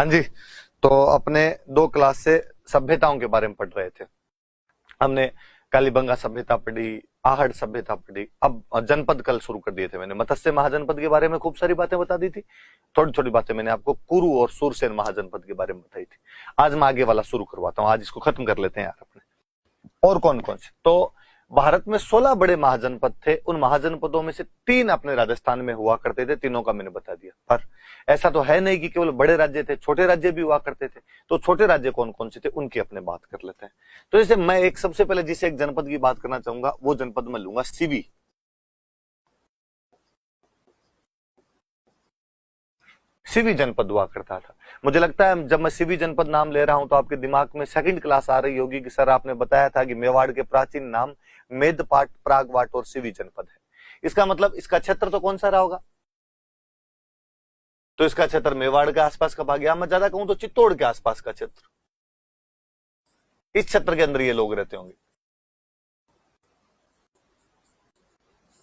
हाँ जी, तो अपने 2 क्लास से सभ्यताओं के बारे में पढ़ रहे थे। हमने कालीबंगा सभ्यता पढ़ी, आहड़ सभ्यता पढ़ी, अब जनपद कल शुरू कर दिए थे मैंने। मत्स्य महाजनपद के बारे में खूब सारी बातें बता दी थी। थोड़ी थोड़ी बातें मैंने आपको कुरु और सूरसेन महाजनपद के बारे में बताई थी। आज मैं आगे वाला शुरू करवाता हूँ, आज इसको खत्म कर लेते हैं यार अपने। और कौन कौन से, तो भारत में 16 बड़े महाजनपद थे। उन महाजनपदों में से 3 अपने राजस्थान में हुआ करते थे, तीनों का मैंने बता दिया। पर ऐसा तो है नहीं कि केवल बड़े राज्य थे, छोटे राज्य भी हुआ करते थे। तो छोटे राज्य कौन कौन से थे उनकी अपने बात कर लेते हैं। तो जैसे मैं एक सबसे पहले जिसे एक जनपद की बात करना चाहूंगा, वो जनपद मैं लूंगा सीवी। सीवी जनपद हुआ करता था। मुझे लगता है जब मैं सीवी जनपद नाम ले रहा हूं तो आपके दिमाग में सेकंड क्लास आ रही होगी कि सर आपने बताया था कि मेवाड़ के प्राचीन नाम मेदपाट, प्रागवाट और सीवी जनपद है। इसका मतलब इसका क्षेत्र तो कौन सा रहा होगा? तो इसका क्षेत्र मेवाड़ के आसपास का भाग, या मैं ज्यादा कहूं तो चित्तौड़ के आसपास का क्षेत्र, इस क्षेत्र के अंदर ये लोग रहते होंगे।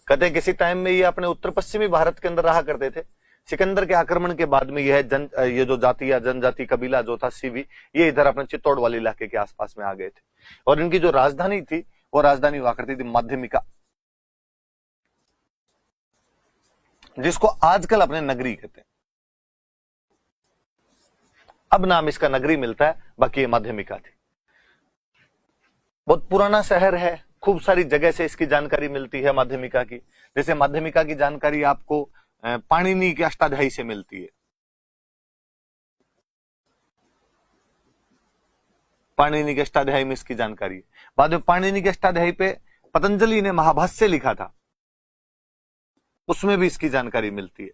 कहते हैं किसी टाइम में ये अपने उत्तर पश्चिमी भारत के अंदर रहा करते थे। सिकंदर के आक्रमण के बाद में ये जो जाति या जनजाति कबीला जो था सीवी, ये इधर अपने चित्तौड़ वाले इलाके के आसपास में आ गए थे। और इनकी जो राजधानी थी वो राजधानी हुआ करती थी माध्यमिका, जिसको आजकल अपने नगरी कहते हैं। अब नाम इसका नगरी मिलता है, बाकी ये माध्यमिका थी। बहुत पुराना शहर है, खूब सारी जगह से इसकी जानकारी मिलती है माध्यमिका की। जैसे माध्यमिका की जानकारी आपको पाणिनि के अष्टाध्यायी से मिलती है। पाणिनि के अष्टाध्यायी में इसकी जानकारी है। बाद में पाणिनि के अष्टाध्यायी पे पतंजलि ने महाभाष्य लिखा था, उसमें भी इसकी जानकारी मिलती है।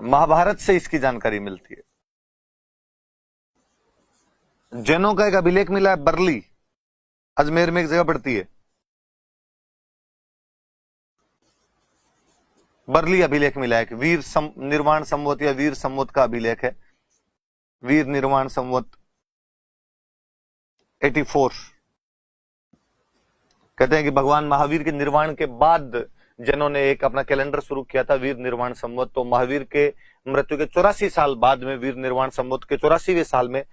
महाभारत से इसकी जानकारी मिलती है। जैनों का एक अभिलेख मिला है बरली, अजमेर में एक जगह पड़ती है, बरली अभिलेख मिला है कि वीर निर्वाण संवत या वीर संवत का अभिलेख है। वीर निर्वाण संवत 84। कहते हैं कि भगवान महावीर के निर्वाण के बाद जिन्होंने एक अपना कैलेंडर शुरू किया था वीर निर्वाण संवत, तो महावीर के मृत्यु के 84 साल बाद में वीर निर्वाण संवत के 84वें साल में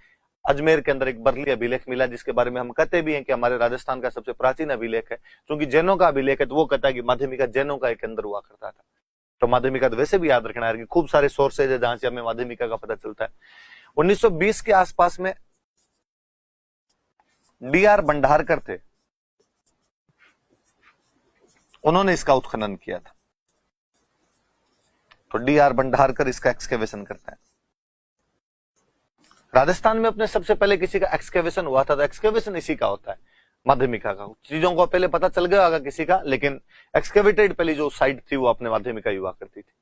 अजमेर के अंदर एक बरली अभिलेख मिला, जिसके बारे में हम कहते भी हैं कि हमारे राजस्थान का सबसे प्राचीन अभिलेख है। क्योंकि जैनों का अभिलेख है तो वो कहता है कि माध्यमिका जैनों का एक अंदर हुआ करता था। तो माध्यमिका तो वैसे भी याद रखना है कि खूब सारे सोर्सेज है जहां से हमें माध्यमिका का पता चलता है। 1920 के आसपास में डी.आर. भंडारकर थे, उन्होंने इसका उत्खनन किया था। तो डी.आर. भंडारकर इसका एक्सकेवेशन करता है। राजस्थान में अपने सबसे पहले किसी का एक्सकेवेशन हुआ था, तो एक्सकेवेशन इसी का होता है, माध्यमिका का। चीजों को पहले पता चल गया होगा किसी का, लेकिन एक्सकेवेटेड पहली जो साइट थी वो अपने माध्यमिका ही हुआ करती थी।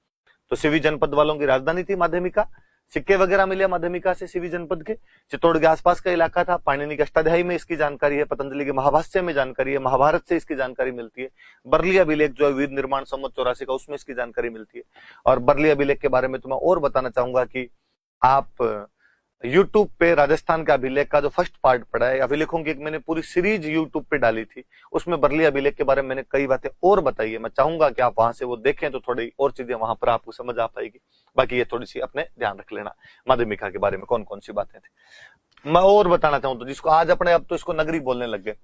तो सीवी जनपद वालों की राजधानी थी माध्यमिका। सिक्के वगैरह मिले माध्यमिका से सीवी जनपद के। चित्तौड़ के आसपास का इलाका था। पाणिनि के अष्टाध्यायी में इसकी जानकारी है, पतंजलि के महाभाष्य में जानकारी है, महाभारत से इसकी जानकारी मिलती है। बरली अभिलेख जो है वीर निर्माण संवत 84 का, उसमें इसकी जानकारी मिलती है। और बरली अभिलेख के बारे में तो मैं और बताना चाहूंगा कि आप यूट्यूब पे राजस्थान का अभिलेख का जो फर्स्ट पार्ट पढ़ा है, अभिलेखों की एक मैंने पूरी सीरीज यूट्यूब पे डाली थी, उसमें बरली अभिलेख के बारे में मैंने कई बातें और बताई है। मैं चाहूंगा कि आप वहां से वो देखें तो थोड़ी और चीजें वहां पर आपको समझ आ पाएगी। बाकी ये थोड़ी सी अपने ध्यान रख लेना माध्यमिका के बारे में कौन कौन सी बातें थी। मैं और बताना चाहूँ तो जिसको आज अपने अब तो इसको नगरी बोलने लग गए।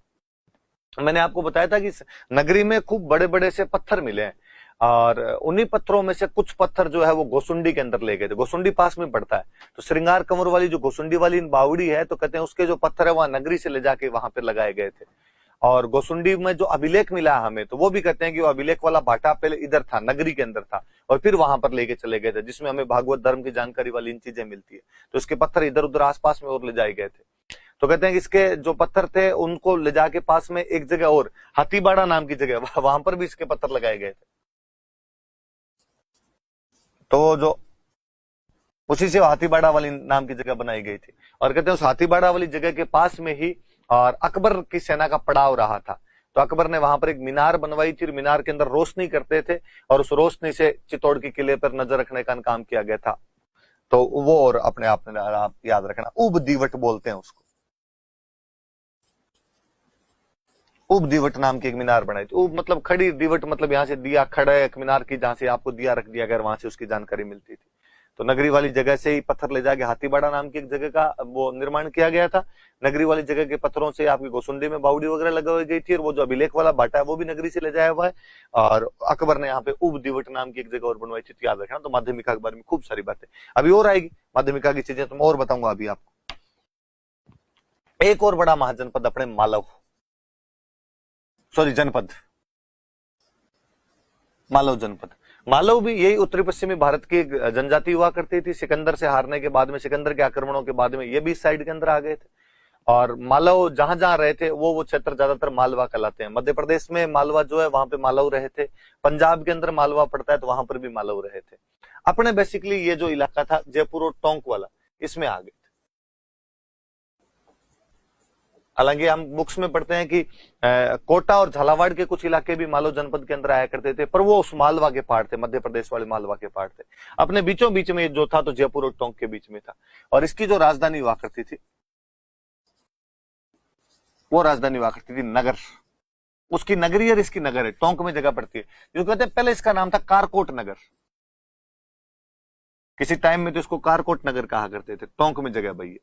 मैंने आपको बताया था कि नगरी में खूब बड़े बड़े से पत्थर मिले हैं, और उन्हीं पत्थरों में से कुछ पत्थर जो है वो गोसुंडी के अंदर ले गए थे। गोसुंडी पास में पड़ता है, तो श्रृंगार कंवर वाली जो गोसुंडी वाली बावड़ी है, तो कहते हैं उसके जो पत्थर है वहां नगरी से ले जाके वहां पर लगाए गए थे। और गोसुंडी में जो अभिलेख मिला हमें, तो वो भी कहते हैं कि वो अभिलेख वाला भाटा पहले इधर था, नगरी के अंदर था, और फिर वहां पर लेके चले गए थे, जिसमें हमें भागवत धर्म की जानकारी वाली इन चीजें मिलती है। तो इसके पत्थर इधर उधर आसपास में और ले जाए गए थे। तो कहते हैं कि इसके जो पत्थर थे उनको ले जाके पास में एक जगह और हाथीबाड़ा नाम की जगह, वहां पर भी इसके पत्थर लगाए गए थे। तो जो उसी से हाथीबाड़ा वाली नाम की जगह बनाई गई थी। और कहते हैं उस हाथीबाड़ा वाली जगह के पास में ही और अकबर की सेना का पड़ाव रहा था। तो अकबर ने वहां पर एक मीनार बनवाई थी, मीनार के अंदर रोशनी करते थे, और उस रोशनी से चित्तौड़ के किले पर नजर रखने का काम किया गया था। तो वो और अपने आप में आप याद रखना, उब दीवट बोलते हैं उसको। उब दीवट नाम की एक मीनार बनाई थी। उब मतलब खड़ी, दीवट मतलब यहाँ से दिया खड़ा एक मीनार की, जहां से आपको दिया रख दिया गया, वहां से उसकी जानकारी मिलती थी। तो नगरी वाली जगह से ही पत्थर ले जाके हाथीबाड़ा नाम की एक जगह का वो निर्माण किया गया था। नगरी वाली जगह के पत्थरों से आपकी गोसुंडी में बावड़ी वगैरह लगाई गई थी, और वो जो अभिलेख वाला बाटा है वो भी नगरी से ले जाया हुआ है। और अकबर ने यहाँ पे उब दिवट नाम की एक जगह और बनवाई थी, तो याद रखना। तो माध्यमिका के बारे में खूब सारी बातें अभी और आएगी, माध्यमिका की चीजें तो मैं और बताऊंगा अभी आपको। एक और बड़ा महाजनपद अपने मालव, सॉरी जनपद, मालव जनपद। मालव भी यही उत्तरी पश्चिमी भारत की जनजाति हुआ करती थी। सिकंदर से हारने के बाद में, सिकंदर के आक्रमणों के बाद में ये भी इस साइड के अंदर आ गए थे। और मालव जहां जहां रहे थे वो क्षेत्र ज्यादातर मालवा कहलाते हैं। मध्य प्रदेश में मालवा जो है वहां पे मालव रहे थे, पंजाब के अंदर मालवा पड़ता है तो वहां पर भी मालव रहे थे। अपने बेसिकली ये जो इलाका था जयपुर और टोंक वाला, इसमें आ गए। हालांकि हम बुक्स में पढ़ते हैं कि कोटा और झालावाड़ के कुछ इलाके भी मालव जनपद के अंदर आया करते थे, पर वो उस मालवा के पार्ट थे, मध्य प्रदेश वाले मालवा के पार्ट थे। अपने बीचों बीच में जो था तो जयपुर और टोंक के बीच में था। और इसकी जो राजधानी हुआ करती थी वो राजधानी हुआ करती थी नगर। उसकी नगरी और इसकी नगर है, टोंक में जगह पड़ती है। जो कहते हैं पहले इसका नाम था कारकोट नगर, किसी टाइम में तो इसको कारकोट नगर कहा करते थे। टोंक में जगह भाई है।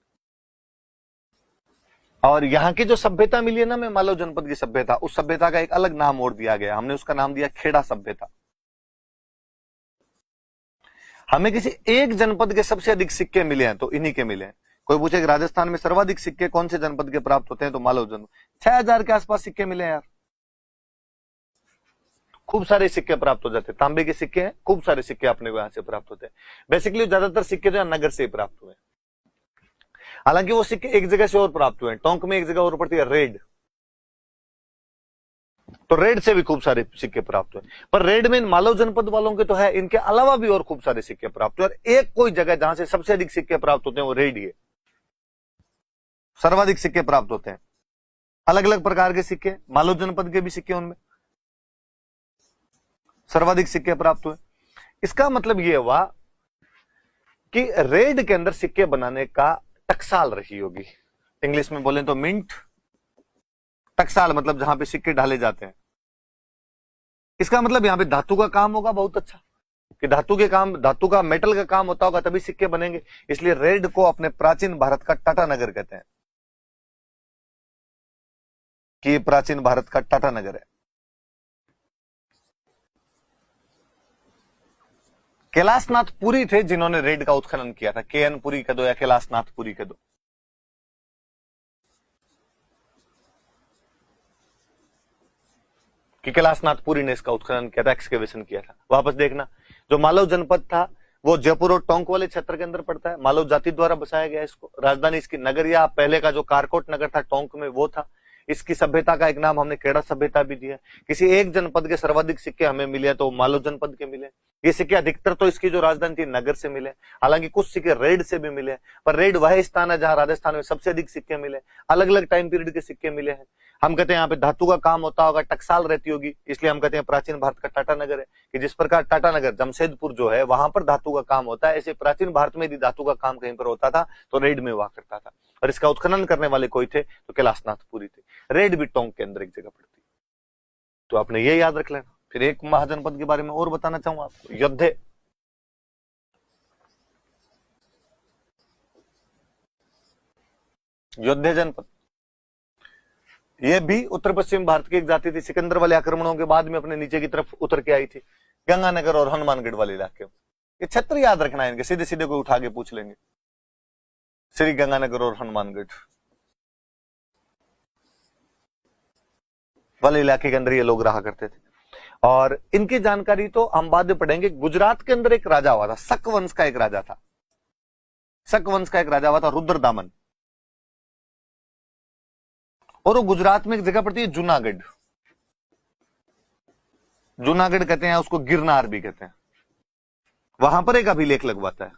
और यहाँ की जो सभ्यता मिली है ना, में मालव जनपद की सभ्यता, उस सभ्यता का एक अलग नाम और दिया गया। हमने उसका नाम दिया खेड़ा सभ्यता। हमें किसी एक जनपद के सबसे अधिक सिक्के मिले हैं तो इन्हीं के मिले हैं। कोई पूछे कि राजस्थान में सर्वाधिक सिक्के कौन से जनपद के प्राप्त होते हैं, तो मालव जनपद। 6000 के आसपास सिक्के मिले हैं यार। खूब सारे सिक्के प्राप्त हो जाते हैं, तांबे के सिक्के हैं, खूब सारे सिक्के अपने को यहां से प्राप्त होते हैं। बेसिकली ज्यादातर सिक्के जो है नगर से ही प्राप्त हुए। हालांकि वो सिक्के एक जगह से और प्राप्त हुए हैं। टोंक में एक जगह और पड़ती है रेड, तो रेड से भी खूब सारे सिक्के प्राप्त हुए। पर रेड में मालव जनपद वालों के तो है, इनके अलावा भी और खूब सारे सिक्के प्राप्त हुए। और एक कोई जगह जहां से सबसे अधिक सिक्के प्राप्त होते हैं वो रेड ही है। सर्वाधिक सिक्के प्राप्त होते हैं, अलग अलग प्रकार के सिक्के, मालव जनपद के भी सिक्के, उनमें सर्वाधिक सिक्के प्राप्त हुए। इसका मतलब यह हुआ कि रेड के अंदर सिक्के बनाने का टकसाल रही होगी। इंग्लिश में बोलें तो मिंट। टकसाल मतलब जहां पे सिक्के ढाले जाते हैं। इसका मतलब यहां पे धातु का काम होगा बहुत अच्छा, कि धातु के काम, धातु का, मेटल का काम होता होगा तभी सिक्के बनेंगे। इसलिए रेड को अपने प्राचीन भारत का टाटा नगर कहते हैं, कि ये प्राचीन भारत का टाटा नगर है। कैलाशनाथ पुरी थे जिन्होंने रेड का उत्खनन किया था। केएन पुरी कह दो या कैलाशनाथ पुरी कह दो। कि कैलाशनाथ पुरी ने इसका उत्खनन किया था, एक्सकेवेशन किया था। वापस देखना, जो मालव जनपद था वो जयपुर और टोंक वाले क्षेत्र के अंदर पड़ता है। मालव जाति द्वारा बसाया गया इसको। राजधानी इसकी नगर, या पहले का जो कारकोट नगर था टोंक में वो था। इसकी सभ्यता का एक नाम हमने खेड़ा सभ्यता भी दिया। किसी एक जनपद के सर्वाधिक सिक्के हमें मिले तो मालव जनपद के मिले। ये सिक्के अधिकतर तो इसकी जो राजधानी थी नगर से मिले, हालांकि कुछ सिक्के रेड से भी मिले। पर रेड वह स्थान है जहां राजस्थान में सबसे अधिक सिक्के मिले। अलग अलग टाइम पीरियड के सिक्के मिले हैं। हम कहते हैं यहाँ पे धातु का काम होता होगा, टकसाल रहती होगी, इसलिए हम कहते हैं प्राचीन भारत का टाटा नगर है। कि जिस प्रकार टाटा नगर जमशेदपुर जो है वहां पर धातु का काम होता है, ऐसे प्राचीन भारत में यदि धातु का काम कहीं पर होता था तो रेड में हुआ करता था। और इसका उत्खनन करने वाले कोई थे तो कैलाशनाथ पुरी थे। रेड भी टोंक के अंदर एक जगह पड़ती। तो आपने ये याद रख लेना। फिर एक महाजनपद के बारे में और बताना चाहूंगा आपको, योद्धे। योद्धे जनपद, यह भी उत्तर पश्चिम भारत की एक जाति थी। सिकंदर वाले आक्रमणों के बाद में अपने नीचे की तरफ उतर के आई थी, गंगानगर और हनुमानगढ़ वाले इलाके में। ये क्षेत्र याद रखना है इनके, सीधे सीधे कोई उठा के पूछ लेंगे। श्री गंगानगर और हनुमानगढ़ वाले इलाके के अंदर ये लोग रहा करते थे। और इनकी जानकारी तो हम बाद में पढ़ेंगे। गुजरात के अंदर एक राजा हुआ था, शक वंश का एक राजा था। शक वंश का एक राजा हुआ था रुद्रदामन, और वो गुजरात में एक जगह पड़ती है जूनागढ़। जूनागढ़ कहते हैं उसको, गिरनार भी कहते हैं। वहां पर एक अभिलेख लगवाता है,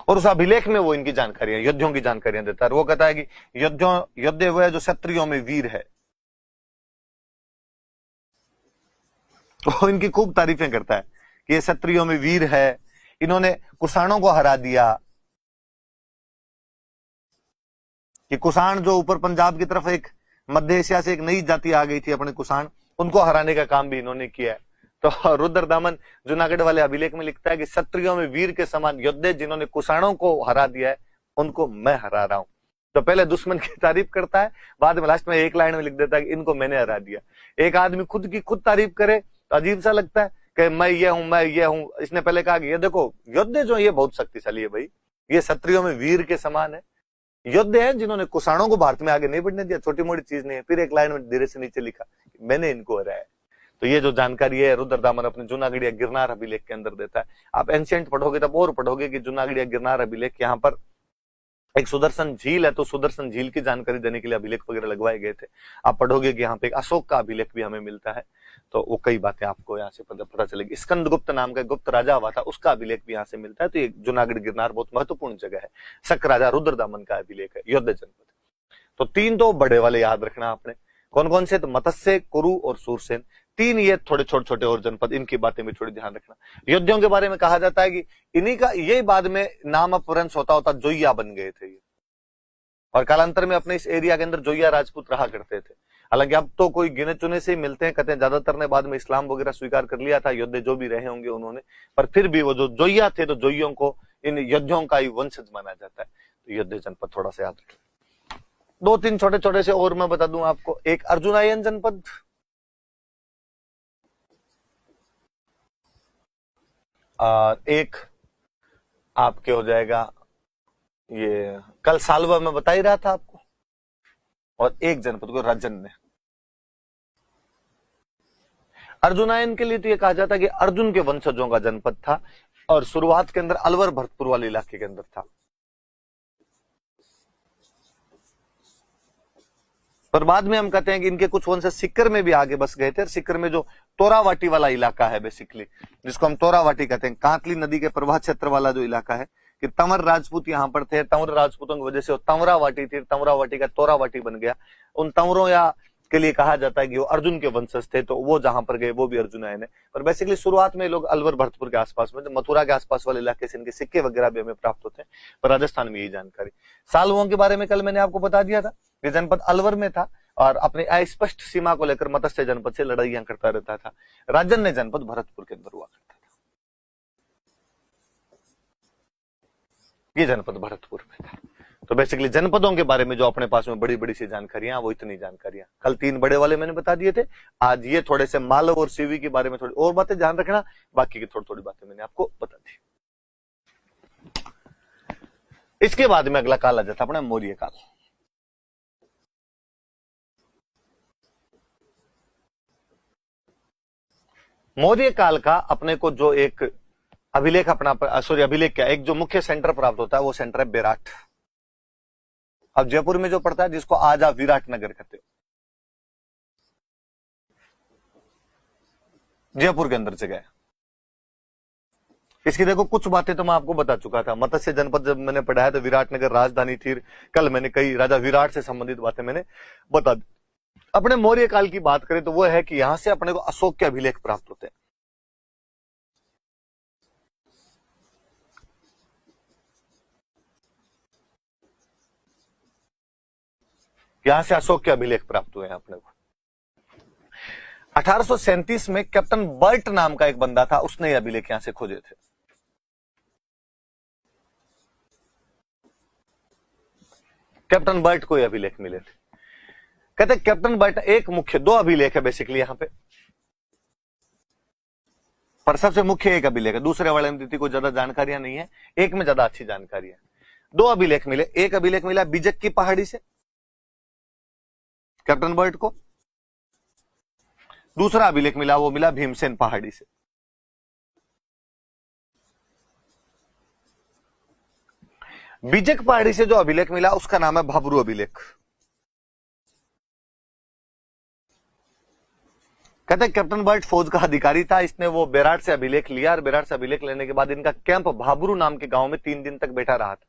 और उस अभिलेख में वो इनकी जानकारियां, योद्धियों की जानकारियां देता है। वो कहता है कि योद्धे हुए जो क्षत्रियों में वीर है, तो इनकी खूब तारीफें करता है कि ये क्षत्रियों में वीर है, इन्होंने कुषाणों को हरा दिया। कि कुषाण जो ऊपर पंजाब की तरफ एक मध्य एशिया से एक नई जाति आ गई थी अपने कुषाण, उनको हराने का काम भी इन्होंने किया है। तो रुद्रदामन जूनागढ़ वाले अभिलेख में लिखता है कि क्षत्रियों में वीर के समान योद्धे जिन्होंने कुषाणों को हरा दिया है, उनको मैं हरा रहा हूं। तो पहले दुश्मन की तारीफ करता है, बाद में लास्ट में एक लाइन में लिख देता है कि इनको मैंने हरा दिया। एक आदमी खुद की खुद तारीफ करे तो अजीब सा लगता है कि मैं ये हूं, मैं ये हूं। इसने पहले कहा कि ये देखो योद्धे जो ये बहुत शक्तिशाली है भाई, ये क्षत्रियों में वीर के समान है, योद्धे हैं जिन्होंने कुषाणों को भारत में आगे नहीं बढ़ने दिया, छोटी मोटी चीज नहीं है। फिर एक लाइन में धीरे से नीचे लिखा मैंने इनको हराया। तो ये जो जानकारी है रुद्रदामन अपने जूनागढ़िया गिरनार अभिलेख के अंदर देता है। आप एंशिएंट पढ़ोगे तब और पढ़ोगे कि जूनागढ़िया गिरनार अभिलेख, यहाँ पर एक सुदर्शन झील है, तो सुदर्शन झील की जानकारी देने के लिए अभिलेख वगैरह लगवाए गए थे। आप पढ़ोगे कि यहाँ पे एक अशोक का अभिलेख भी हमें मिलता है, तो वो कई बातें आपको यहाँ से पता चलेगी। स्कंदगुप्त नाम का गुप्त राजा हुआ था, उसका अभिलेख भी यहाँ से मिलता है। तो ये जूनागढ़ गिरनार बहुत महत्वपूर्ण जगह है। शक राजा रुद्रदामन का अभिलेख है, योद्ध जनपद। तो तीन तो बड़े वाले याद रखना आपने, कौन कौन से? तो मत्स्य, कुरु और सूरसेन, तीन ये थोड़े छोटे छोटे और जनपद, इनकी बातें भी थोड़ी ध्यान रखना। योद्धियों के बारे में कहा जाता है कि इन्हीं का ये बाद में नाम अपभ्रंश होता होता जोइया बन गए थे ये, और कालांतर में अपने इस एरिया के अंदर जोइया राजपूत रहा करते थे। हालांकि अब तो कोई गिने चुने से ही मिलते हैं, कहते हैं ज्यादातर ने बाद में इस्लाम वगैरह स्वीकार कर लिया था, योद्धे जो भी रहे होंगे उन्होंने, पर फिर भी वो जो जोइया थे तो जोइयों को इन योद्धियों का ही वंशज माना जाता है। तो योद्धे जनपद थोड़ा सा याद रखें। दो तीन छोटे छोटे से और मैं बता दूं आपको। एक अर्जुनायन जनपद, एक आपके हो जाएगा ये कल सालवा में बता ही रहा था आपको, और एक जनपद को राजन ने। अर्जुनायन के लिए तो ये कहा जाता है कि अर्जुन के वंशजों का जनपद था, और शुरुआत के अंदर अलवर भरतपुर वाले इलाके के अंदर था, पर बाद में हम कहते हैं कि इनके कुछ वंशज सिक्कर में भी आगे बस गए थे। सिक्कर में जो तोरावाटी वाला इलाका है बेसिकली, जिसको हम तोरावाटी कहते हैं, कांतली नदी के प्रवाह क्षेत्र वाला जो इलाका है, कि तंवर राजपूत यहाँ पर थे। तंवर राजपूतों की वजह से तंवरावाटी थी, तंवरावाटी का तोरावाटी बन गया। उन तंवरों या के लिए कहा जाता है कि वो अर्जुन के वंशज थे, तो वो जहां पर गए वो भी अर्जुनायन है। पर बेसिकली शुरुआत में लोग अलवर भरतपुर के आसपास में, मथुरा के आसपास वाले इलाके से इनके सिक्के वगैरह भी हमें प्राप्त होते हैं, पर राजस्थान में यही जानकारी। सालवों के बारे में कल मैंने आपको बता दिया था, ये जनपद अलवर में था और अपनी अस्पष्ट सीमा को लेकर मत्स्य जनपद से लड़ाइयां करता रहता था। राजन ने जनपद भरतपुर के अंदर हुआ करता था, ये जनपद भरतपुर में था। तो बेसिकली जनपदों के बारे में जो अपने पास में बड़ी बड़ी सी जानकारियां, वो इतनी जानकारियां। कल तीन बड़े वाले मैंने बता दिए थे, आज ये थोड़े से मालव और सीवी के बारे में थोड़ी और बातें ध्यान रखना, बाकी की थोड़ी थोड़ी बातें मैंने आपको बता दी। इसके बाद में अगला काल आ जाता अपना मौर्य काल। मौर्य काल का अपने को जो एक अभिलेख अपना, सॉरी अभिलेख क्या, एक जो मुख्य सेंटर प्राप्त होता है वो सेंटर है बेराट। अब जयपुर में जो पड़ता है, जिसको आज आप विराट नगर कहते हो, जयपुर के अंदर जगह है। इसकी देखो कुछ बातें तो मैं आपको बता चुका था। मत्स्य जनपद जब मैंने पढ़ाया तो विराटनगर राजधानी थी। कल मैंने कई राजा विराट से संबंधित बातें मैंने बता दी। अपने मौर्य काल की बात करें तो वो है कि यहां से अपने को अशोक के अभिलेख प्राप्त होते हैं। यहां से अशोक के अभिलेख प्राप्त हुए हैं अपने को। 1837 में कैप्टन बर्ट नाम का एक बंदा था, उसने ये अभिलेख यहां से खोजे थे। कैप्टन बर्ट को ये अभिलेख मिले थे। कहते कैप्टन बर्ट एक मुख्य, दो अभिलेख है बेसिकली यहां पे, पर सबसे मुख्य एक अभिलेख है। दूसरे वाले में को ज्यादा जानकारियां नहीं है, एक में ज्यादा अच्छी जानकारी है। दो अभिलेख मिले, एक अभिलेख मिला बिजक की पहाड़ी से कैप्टन बर्ट को, दूसरा अभिलेख मिला वो मिला भीमसेन पहाड़ी से। बिजक पहाड़ी से जो अभिलेख मिला उसका नाम है भाबरू अभिलेख। कहते हैं कैप्टन बर्ट फौज का अधिकारी था, इसने वो बेराट से अभिलेख लिया, और बेराट से अभिलेख लेने के बाद इनका कैंप भाबरू नाम के गांव में 3 दिन तक बैठा रहा था,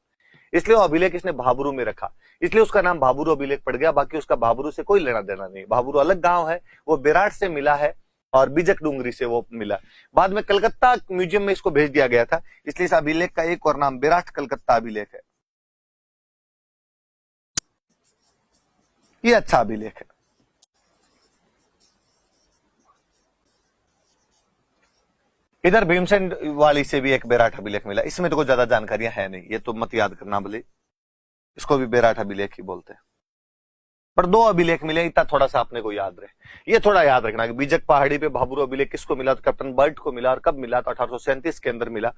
इसलिए वो अभिलेख इसने भाबरू में रखा, इसलिए उसका नाम भाबरू अभिलेख पड़ गया। बाकी उसका भाबरू से कोई लेना देना नहीं, भाबरू अलग गांव है, वो बेराट से मिला है और बिजक डूंगरी से वो मिला। बाद में कलकत्ता म्यूजियम में इसको भेज दिया गया था, इसलिए इस अभिलेख का एक और नाम बेराट कलकत्ता अभिलेख है। ये अच्छा अभिलेख है। इधर भीमसेन वाली से भी एक बेराट अभिलेख मिला, इसमें तो कोई ज्यादा जानकारियां है नहीं, ये तो मत याद करना भले, इसको भी बेराट अभिलेख ही बोलते हैं। पर 2 अभिलेख मिले, इतना थोड़ा सा अपने को याद रहे। ये थोड़ा याद रखना कि बीजक पहाड़ी पे भाबरू अभिलेख किसको मिला, तो कैप्टन बर्ट को मिला। और कब मिला, तो 1837 के अंदर मिला।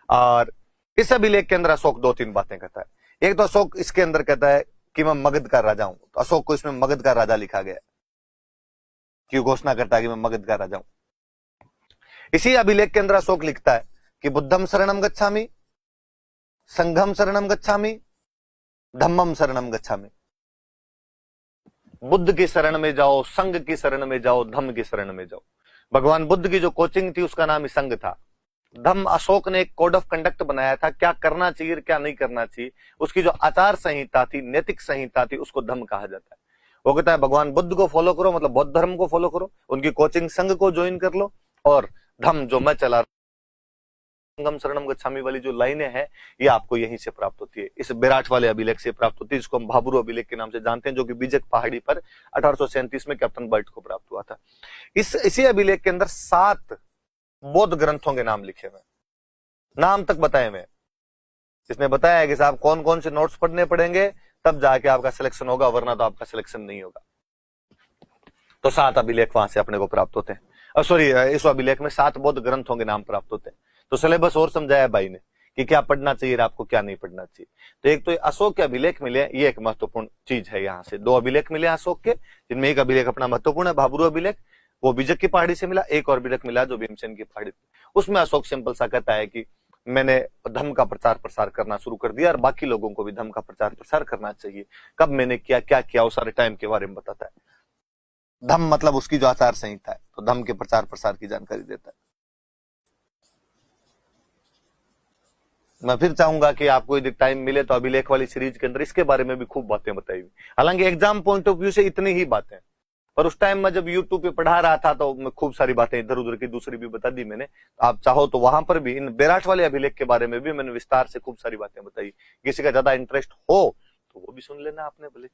और इस अभिलेख के अंदर अशोक 2-3 बातें कहता है। एक तो अशोक इसके अंदर कहता है कि मैं मगध का राजा हूं, तो अशोक को इसमें मगध का राजा लिखा गया, क्यों घोषणा करता है कि मैं मगध का राजा हूं। इसी अभिलेख के अंदर अशोक लिखता है कि बुद्धम शरणम गच्छामि, संघम शरणम गच्छामि, धम्मम शरणम गच्छामि। बुद्ध की शरण में जाओ, संघ की शरण में जाओ, धम्म की शरण में जाओ। भगवान बुद्ध की जो कोचिंग थी उसका नाम ही संघ था। धम्म, अशोक ने एक कोड ऑफ कंडक्ट बनाया था, क्या करना चाहिए क्या नहीं करना चाहिए, उसकी जो आचार संहिता थी, नैतिक संहिता थी, उसको धम्म कहा जाता है। वो कहता है भगवान बुद्ध को फॉलो करो, मतलब बौद्ध धर्म को फॉलो करो, उनकी कोचिंग संघ को ज्वाइन कर लो, और धम्म जो मैं चला संगम शरणम गच्छामि वाली जो लाइनें हैं, ये आपको यहीं से प्राप्त होती है, इस बेराट वाले अभिलेख से प्राप्त होती है, जिसको हम भाबरू अभिलेख के नाम से जानते हैं, जो कि बीजक पहाड़ी पर 1837 में कैप्टन बर्ट को प्राप्त हुआ था। इसी अभिलेख के अंदर 7 बौद्ध ग्रंथों के नाम लिखे हुए, नाम तक बताए हुए। इसने बताया है कि साहब कौन कौन से नोट्स पढ़ने पड़ेंगे, तब जाके आपका सिलेक्शन होगा, वरना तो आपका सिलेक्शन नहीं होगा। तो 7 अभिलेख वहां से अपने को प्राप्त होते हैं। सॉरी, इस अभिलेख में 7 बौद्ध ग्रंथों के नाम प्राप्त होते हैं। तो सिलेबस और समझाया भाई ने कि क्या पढ़ना चाहिए, आपको क्या नहीं पढ़ना चाहिए। तो एक तो अशोक के अभिलेख मिले, ये एक महत्वपूर्ण चीज है। यहाँ से 2 अभिलेख मिले अशोक के, जिनमें एक अभिलेख अपना महत्वपूर्ण है, भाबरू अभिलेख, वो बीजक की पहाड़ी से मिला। एक और अभिलेख मिला जो भीमसेन की पहाड़ी, उसमें अशोक सिंपल सा कहता है कि मैंने धर्म का प्रचार प्रसार करना शुरू कर दिया और बाकी लोगों को भी धर्म का प्रचार प्रसार करना चाहिए। कब मैंने किया, क्या किया, वो सारे टाइम के बारे में बताता है। धम्म मतलब उसकी जो आचार संहिता है, तो धम्म के प्रचार प्रसार की जानकारी देता है। मैं फिर चाहूंगा कि आपको यदि टाइम मिले तो अभिलेख वाली सीरीज के अंदर इसके बारे में भी खूब बातें बताई हुई। हालांकि एग्जाम पॉइंट ऑफ व्यू से इतनी ही बातें, पर उस टाइम में जब यूट्यूब पे पढ़ा रहा था तो मैं खूब सारी बातें इधर उधर की दूसरी भी बता दी मैंने। आप चाहो तो वहां पर भी इन बेराट वाले अभिलेख के बारे में भी मैंने विस्तार से खूब सारी बातें बताई। किसी का ज्यादा इंटरेस्ट हो तो वो भी सुन लेना आपने भले।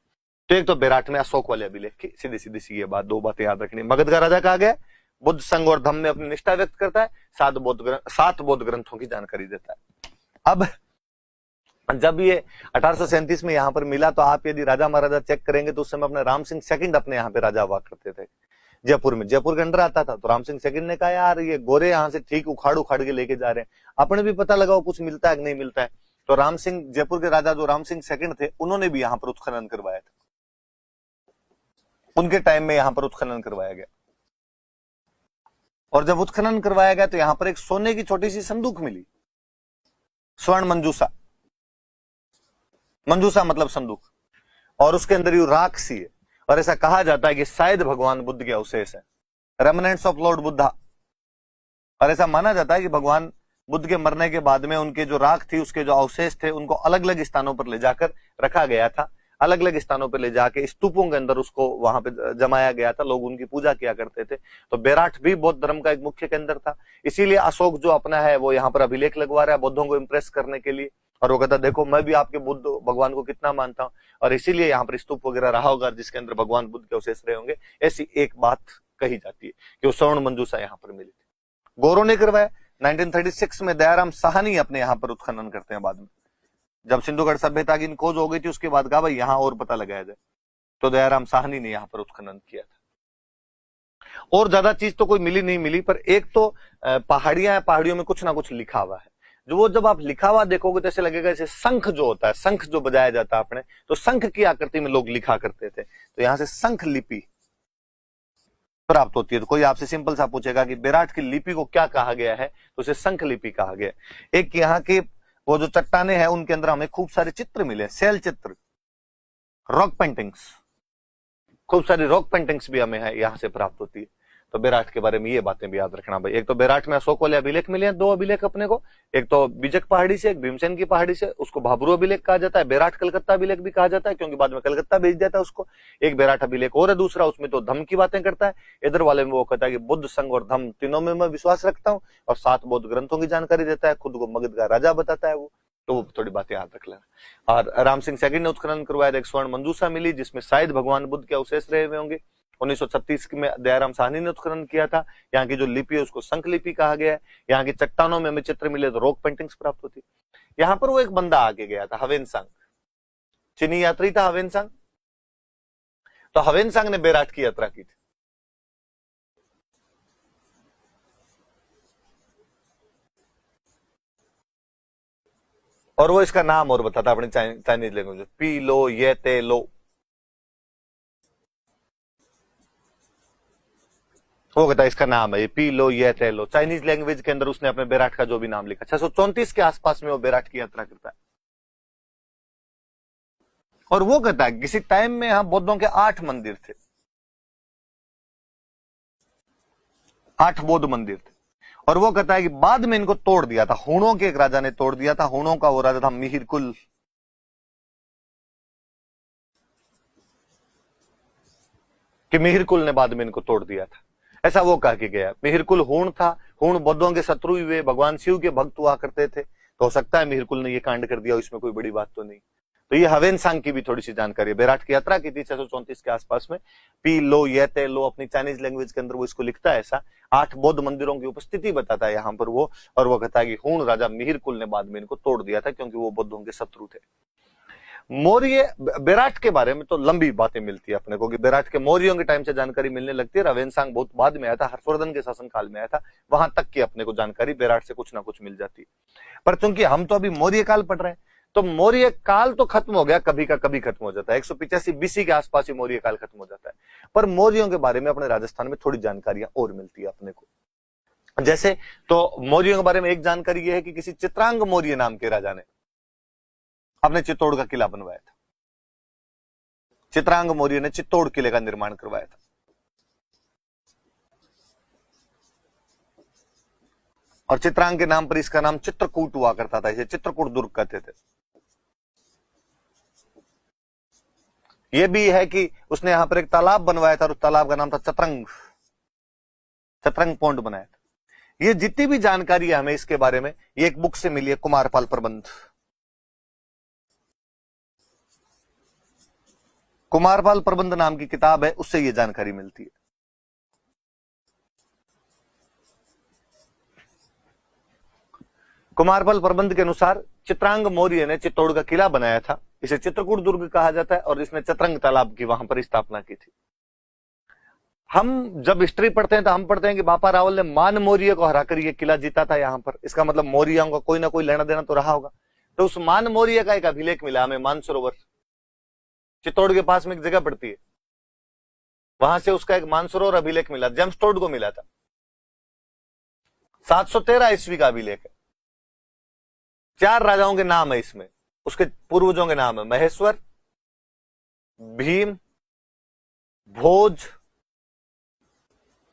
तो एक तो बेराट में अशोक वाले अभिलेख की सीधी सीधी सी ये बात, 2 बातें याद रखनी। मगध का राजा कहा गया, बुद्ध संघ और धम्म में अपनी निष्ठा व्यक्त करता है, 7 बौद्ध ग्रंथों की जानकारी देता है। अब जब ये 1837 में यहाँ पर मिला, तो आप यदि राजा महाराजा चेक करेंगे तो उस समय अपने राम सिंह सेकंड अपने यहाँ पे राजा हुआ करते थे जयपुर में। जयपुर के अंदर आता था, तो राम सिंह सेकंड ने कहा यार ये गोरे यहाँ से ठीक उखाड़ उखाड़ के लेके जा रहे हैं, अपने भी पता लगाओ कुछ मिलता है कि नहीं मिलता है। तो राम सिंह, जयपुर के राजा जो राम सिंह सेकंड थे, उन्होंने भी यहाँ पर उत्खनन करवाया था। उनके टाइम में यहाँ पर उत्खनन करवाया गया, और जब उत्खनन करवाया गया तो यहाँ पर एक सोने की छोटी सी संदूक मिली, स्वर्ण मंजूसा। मंजूसा मतलब संदूक, और उसके अंदर यू राख सी है, और ऐसा कहा जाता है कि शायद भगवान बुद्ध के अवशेष है, रेमनेंट्स ऑफ लॉर्ड बुद्धा। और ऐसा माना जाता है कि भगवान बुद्ध के मरने के बाद में उनके जो राख थी, उसके जो अवशेष थे, उनको अलग अलग स्थानों पर ले जाकर रखा गया था। अलग अलग स्थानों पर ले जाके स्तूपों के अंदर उसको वहां पे जमाया गया था, लोग उनकी पूजा किया करते थे। तो बेराट भी बौद्ध धर्म का एक मुख्य केंद्र था। इसीलिए अशोक जो अपना है वो यहाँ पर अभिलेख लगवा रहा है बौद्धों को इंप्रेस करने के लिए, और वो कहता देखो मैं भी आपके बुद्ध भगवान को कितना मानता हूं, और इसीलिए यहाँ पर स्तूप वगैरह रहा होगा जिसके अंदर भगवान बुद्ध के अवशेष रहे होंगे। ऐसी एक बात कही जाती है कि वो स्वर्ण मंजूसा यहाँ पर मिली थी। गौरव ने करवाया 1936 में। दयाराम साहनी अपने यहाँ पर उत्खनन करते हैं बाद में, जब सिंधुगढ़ सभ्यता की खोज हो गई थी, उसके बाद कहा भाई यहाँ और पता लगाया जाए, तो दयाराम साहनी ने यहाँ पर उत्खनन किया था। और ज्यादा चीज तो कोई मिली नहीं मिली, पर एक तो पहाड़ियां हैं, पहाड़ियों में कुछ ना कुछ लिखा हुआ है। जो वो जब आप लिखा हुआ देखोगे तो ऐसे लगेगा जैसे शंख जो होता है, शंख जो बजाया जाता है अपने, तो शंख की आकृति में लोग लिखा करते थे। तो यहां से शंख लिपि प्राप्त होती है। तो कोई आपसे सिंपल सा पूछेगा कि बेराट की लिपि को क्या कहा गया है, तो उसे शंख लिपि कहा गया। एक यहाँ के वो जो चट्टाने हैं उनके अंदर हमें खूब सारे चित्र मिले, सेल चित्र, रॉक पेंटिंग्स, खूब सारी रॉक पेंटिंग्स भी हमें यहाँ से प्राप्त होती है। तो बेराट के बारे में ये बातें भी याद रखना भाई। एक तो बेराट में अशोक वाले अभिलेख मिले हैं, 2 अभिलेख अपने को, एक तो बीजक पहाड़ी से, एक भीमसेन की पहाड़ी से, उसको भाबरू अभिलेख कहा जाता है। बेराट कलकत्ता अभिलेख भी कहा जाता है क्योंकि बाद में कलकत्ता भेज दिया था उसको। एक बेराट अभिलेख और है दूसरा, उसमें तो धम्म की बातें करता है। इधर वाले में वो कहता है कि बुद्ध, संघ और धम्म तीनों में मैं विश्वास रखता हूँ, और 7 बौद्ध ग्रंथों की जानकारी देता है, खुद को मगध का राजा बताता है वो। तो वो थोड़ी बातें याद रख लेना। और राम सिंह सेकंड ने उत्खनन करवाया, एक स्वर्ण मंजूसा मिली जिसमें शायद भगवान बुद्ध के अवशेष रहे हुए होंगे, 1936 में दयाराम साहनी ने उत्खनन किया था। यहाँ की जो लिपि है उसको संख लिपि कहा गया है। यहाँ की चट्टानों में हमें चित्र मिले तो रॉक पेंटिंग्स प्राप्त होती। यहाँ पर वो एक बंदा आके गया था, हवेनसांग, चीनी यात्री था हवेनसांग। तो हवेनसांग ने बेराट की यात्रा की थी। और वो इसका नाम और बताता अपनी चाइनीज लैंग्वेज, पी लो ये ते लो। वो कहता है इसका नाम है पी लो ये ते लो। चाइनीज लैंग्वेज के अंदर उसने अपने बेराट का जो भी नाम लिखा। 634 के आसपास में वो बेराट की यात्रा करता है। और वो कहता है किसी टाइम में यहां बौद्धों के 8 मंदिर थे, 8 बौद्ध मंदिर थे। और वो कहता है कि बाद में इनको तोड़ दिया था, हुणों के एक राजा ने तोड़ दिया था। हुणों का वो राजा था मिहिरकुल। कि मिहिरकुल ने बाद में इनको तोड़ दिया था, ऐसा वो कह के गया। मिहिरकुल हुण था, हुण बौद्धों के शत्रु हुए, भगवान शिव के भक्त हुआ करते थे। तो हो सकता है मिहिरकुल ने ये कांड कर दिया, इसमें कोई बड़ी बात तो नहीं। तो ये हवेनसांग की भी थोड़ी सी जानकारी है। बेराट की यात्रा की थी 634 के आसपास में। पी लो ये ते लो अपनी चाइनीज लैंग्वेज के अंदर वो इसको लिखता है ऐसा। 8 बौद्ध मंदिरों की उपस्थिति बताता है यहाँ पर वो। और वो कहता है कि हुण राजा मिहिरकुल ने बाद में इनको तोड़ दिया था क्योंकि वो बौद्धों के शत्रु थे। मौर्य बेराट के बारे में तो लंबी बातें मिलती है अपने को कि बेराट के मौर्यों के टाइम से जानकारी मिलने लगती है। हवेनसांग बहुत बाद में आया था, हर्षवर्धन के शासनकाल में आया था। वहां तक की अपने को जानकारी बेराट से कुछ ना कुछ मिल जाती है। पर चूंकि हम तो अभी मौर्य काल पढ़ रहे हैं, तो मौर्य काल तो खत्म हो गया, कभी का कभी खत्म हो जाता है। 185 बीसी के आसपास ही मौर्य काल खत्म हो जाता है। पर मौर्यों के बारे में अपने राजस्थान में थोड़ी जानकारियां और मिलती है अपने को। जैसे तो मौर्यों के बारे में एक जानकारी यह है कि किसी चित्रांग मौर्य नाम के राजा ने अपने चित्तौड़ का किला बनवाया था। चित्रांग मौर्य ने चित्तौड़ किले का निर्माण करवाया था। और चित्रांग के नाम पर इसका नाम चित्रकूट हुआ करता था, इसे चित्रकूट दुर्ग कहते थे। यह भी है कि उसने यहां पर एक तालाब बनवाया था और उस तालाब का नाम था चतरंग, चतरंग पौंड बनाया था। ये जितनी भी जानकारी है हमें इसके बारे में, ये एक बुक से मिली है, कुमारपाल प्रबंध। कुमारपाल प्रबंध नाम की किताब है, उससे ये जानकारी मिलती है। कुमारपाल प्रबंध के अनुसार चित्रांग मौर्य ने चित्तौड़ का किला बनाया था, इसे चित्रकूट दुर्ग कहा जाता है। और इसने चतरंग तालाब की वहां पर स्थापना की थी। हम जब हिस्ट्री पढ़ते हैं तो हम पढ़ते हैं कि बापा रावल ने मान मौर्य को हराकर यह किला जीता था यहां पर। इसका मतलब मौर्यों का कोई ना कोई लेना देना तो रहा होगा। तो उस मान मौर्य का एक अभिलेख मिला हमें, मानसरोवर, चित्तौड़ के पास में एक जगह पड़ती है, वहां से उसका एक मानसरोवर अभिलेख मिला, जेम्सटोड को मिला था। 713 ईस्वी का अभिलेख है। 4 राजाओं के नाम है इसमें, उसके पूर्वजों के नाम है महेश्वर, भीम, भोज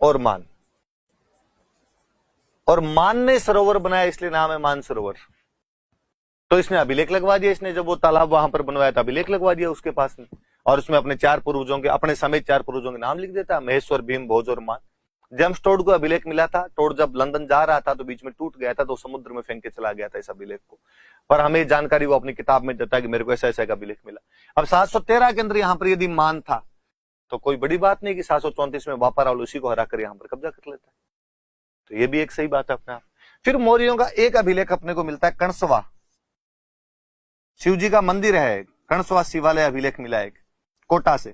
और मान। और मान ने सरोवर बनाया इसलिए नाम है मानसरोवर। तो इसने अभिलेख लगवा दिया, इसने जब वो तालाब वहां पर बनवाया था अभिलेख लगवा दिया उसके पास में। और उसमें अपने 4 पूर्वजों के, अपने समेत 4 पूर्वजों के नाम लिख देता, महेश्वर, भीम, भोज और मान। जेम्स टोड को अभिलेख मिला था। टोड जब लंदन जा रहा था तो बीच में टूट गया था, तो समुद्र में फेंक के चला गया था इस अभिलेख को। पर हमें जानकारी वो अपनी किताब में देता है कि मेरे को ऐसा ऐसा एक अभिलेख मिला। अब 713 के अंदर यहां पर यदि मान था तो कोई बड़ी बात नहीं कि 734 में बापा रावल उसी को हराकर यहां पर कब्जा कर लेता है। तो ये भी एक सही बात है अपने आप। फिर मौर्यों का एक अभिलेख अपने को मिलता है कणसवा, शिव जी का मंदिर है, कणसवा शिवालय अभिलेख मिला है कोटा से।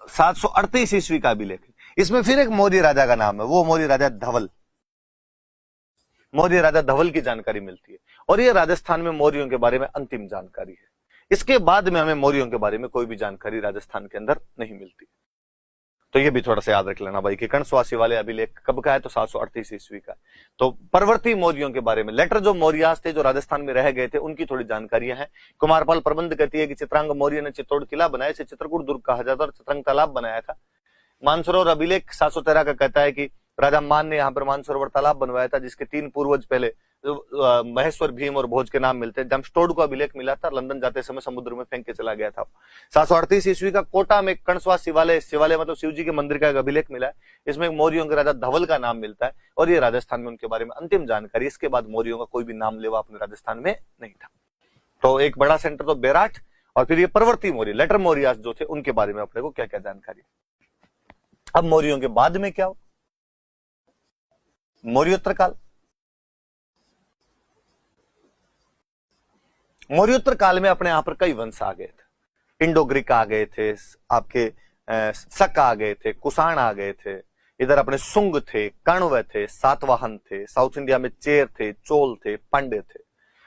सात सौ 38 ईस्वी का अभिलेख है। इसमें फिर एक मौर्य राजा का नाम है, वो मौर्य राजा धवल, मौर्य राजा धवल की जानकारी मिलती है। और ये राजस्थान में मौर्यों के बारे में अंतिम जानकारी है। इसके बाद में हमें मौर्यों के बारे में कोई भी जानकारी राजस्थान के अंदर नहीं मिलती। तो ये भी थोड़ा सा याद रख लेना भाई कि कणसवासी वाले अभिलेख कब का है, तो 738 ईस्वी का। तो परवर्ती मौर्यों के बारे में, लेटर जो मौर्यास थे जो राजस्थान में रह गए थे, उनकी थोड़ी जानकारियां हैं। कुमारपाल प्रबंध कहती है कि चित्रांग मौर्य ने चित्तौड़ किला बनाया, इसे चित्रकूट दुर्ग कहा जाता है, और चित्रंग तालाब बनाया था। मानसरोवर अभिलेख 713 का कहता है कि राजा मान ने यहाँ पर मानसरोवर तालाब बनवाया था, जिसके 3 पूर्वज पहले महेश्वर, भीम और भोज के नाम मिलते हैं। जेम्सटोड को अभिलेख मिला था, लंदन जाते समय समुद्र में फेंक के चला गया था। 738 ईस्वी का कोटा में कणसवा शिवालय, शिवालय मतलब शिव जी के मंदिर का एक अभिलेख मिला है। इसमें मौर्यों के राजा धवल का नाम मिलता है, और ये राजस्थान में उनके बारे में अंतिम जानकारी। इसके बाद मौर्यों का कोई भी नाम लेवा अपने राजस्थान में नहीं था। तो एक बड़ा सेंटर तो बेराट, और फिर ये परवर्ती मौर्य लेटर मौर्यास जो थे उनके बारे में अपने को क्या क्या जानकारी। अब मौर्यों के बाद में क्या हो, मौर्योत्तर काल। मौर्योत्तर काल में अपने यहां पर कई वंश आ गए थे, इंडो ग्रीक आ गए थे, आपके शक आ गए थे, कुषाण आ गए थे, इधर अपने सुंग थे, कण्व थे, सातवाहन थे, साउथ इंडिया में चेर थे, चोल थे, पांड्य थे।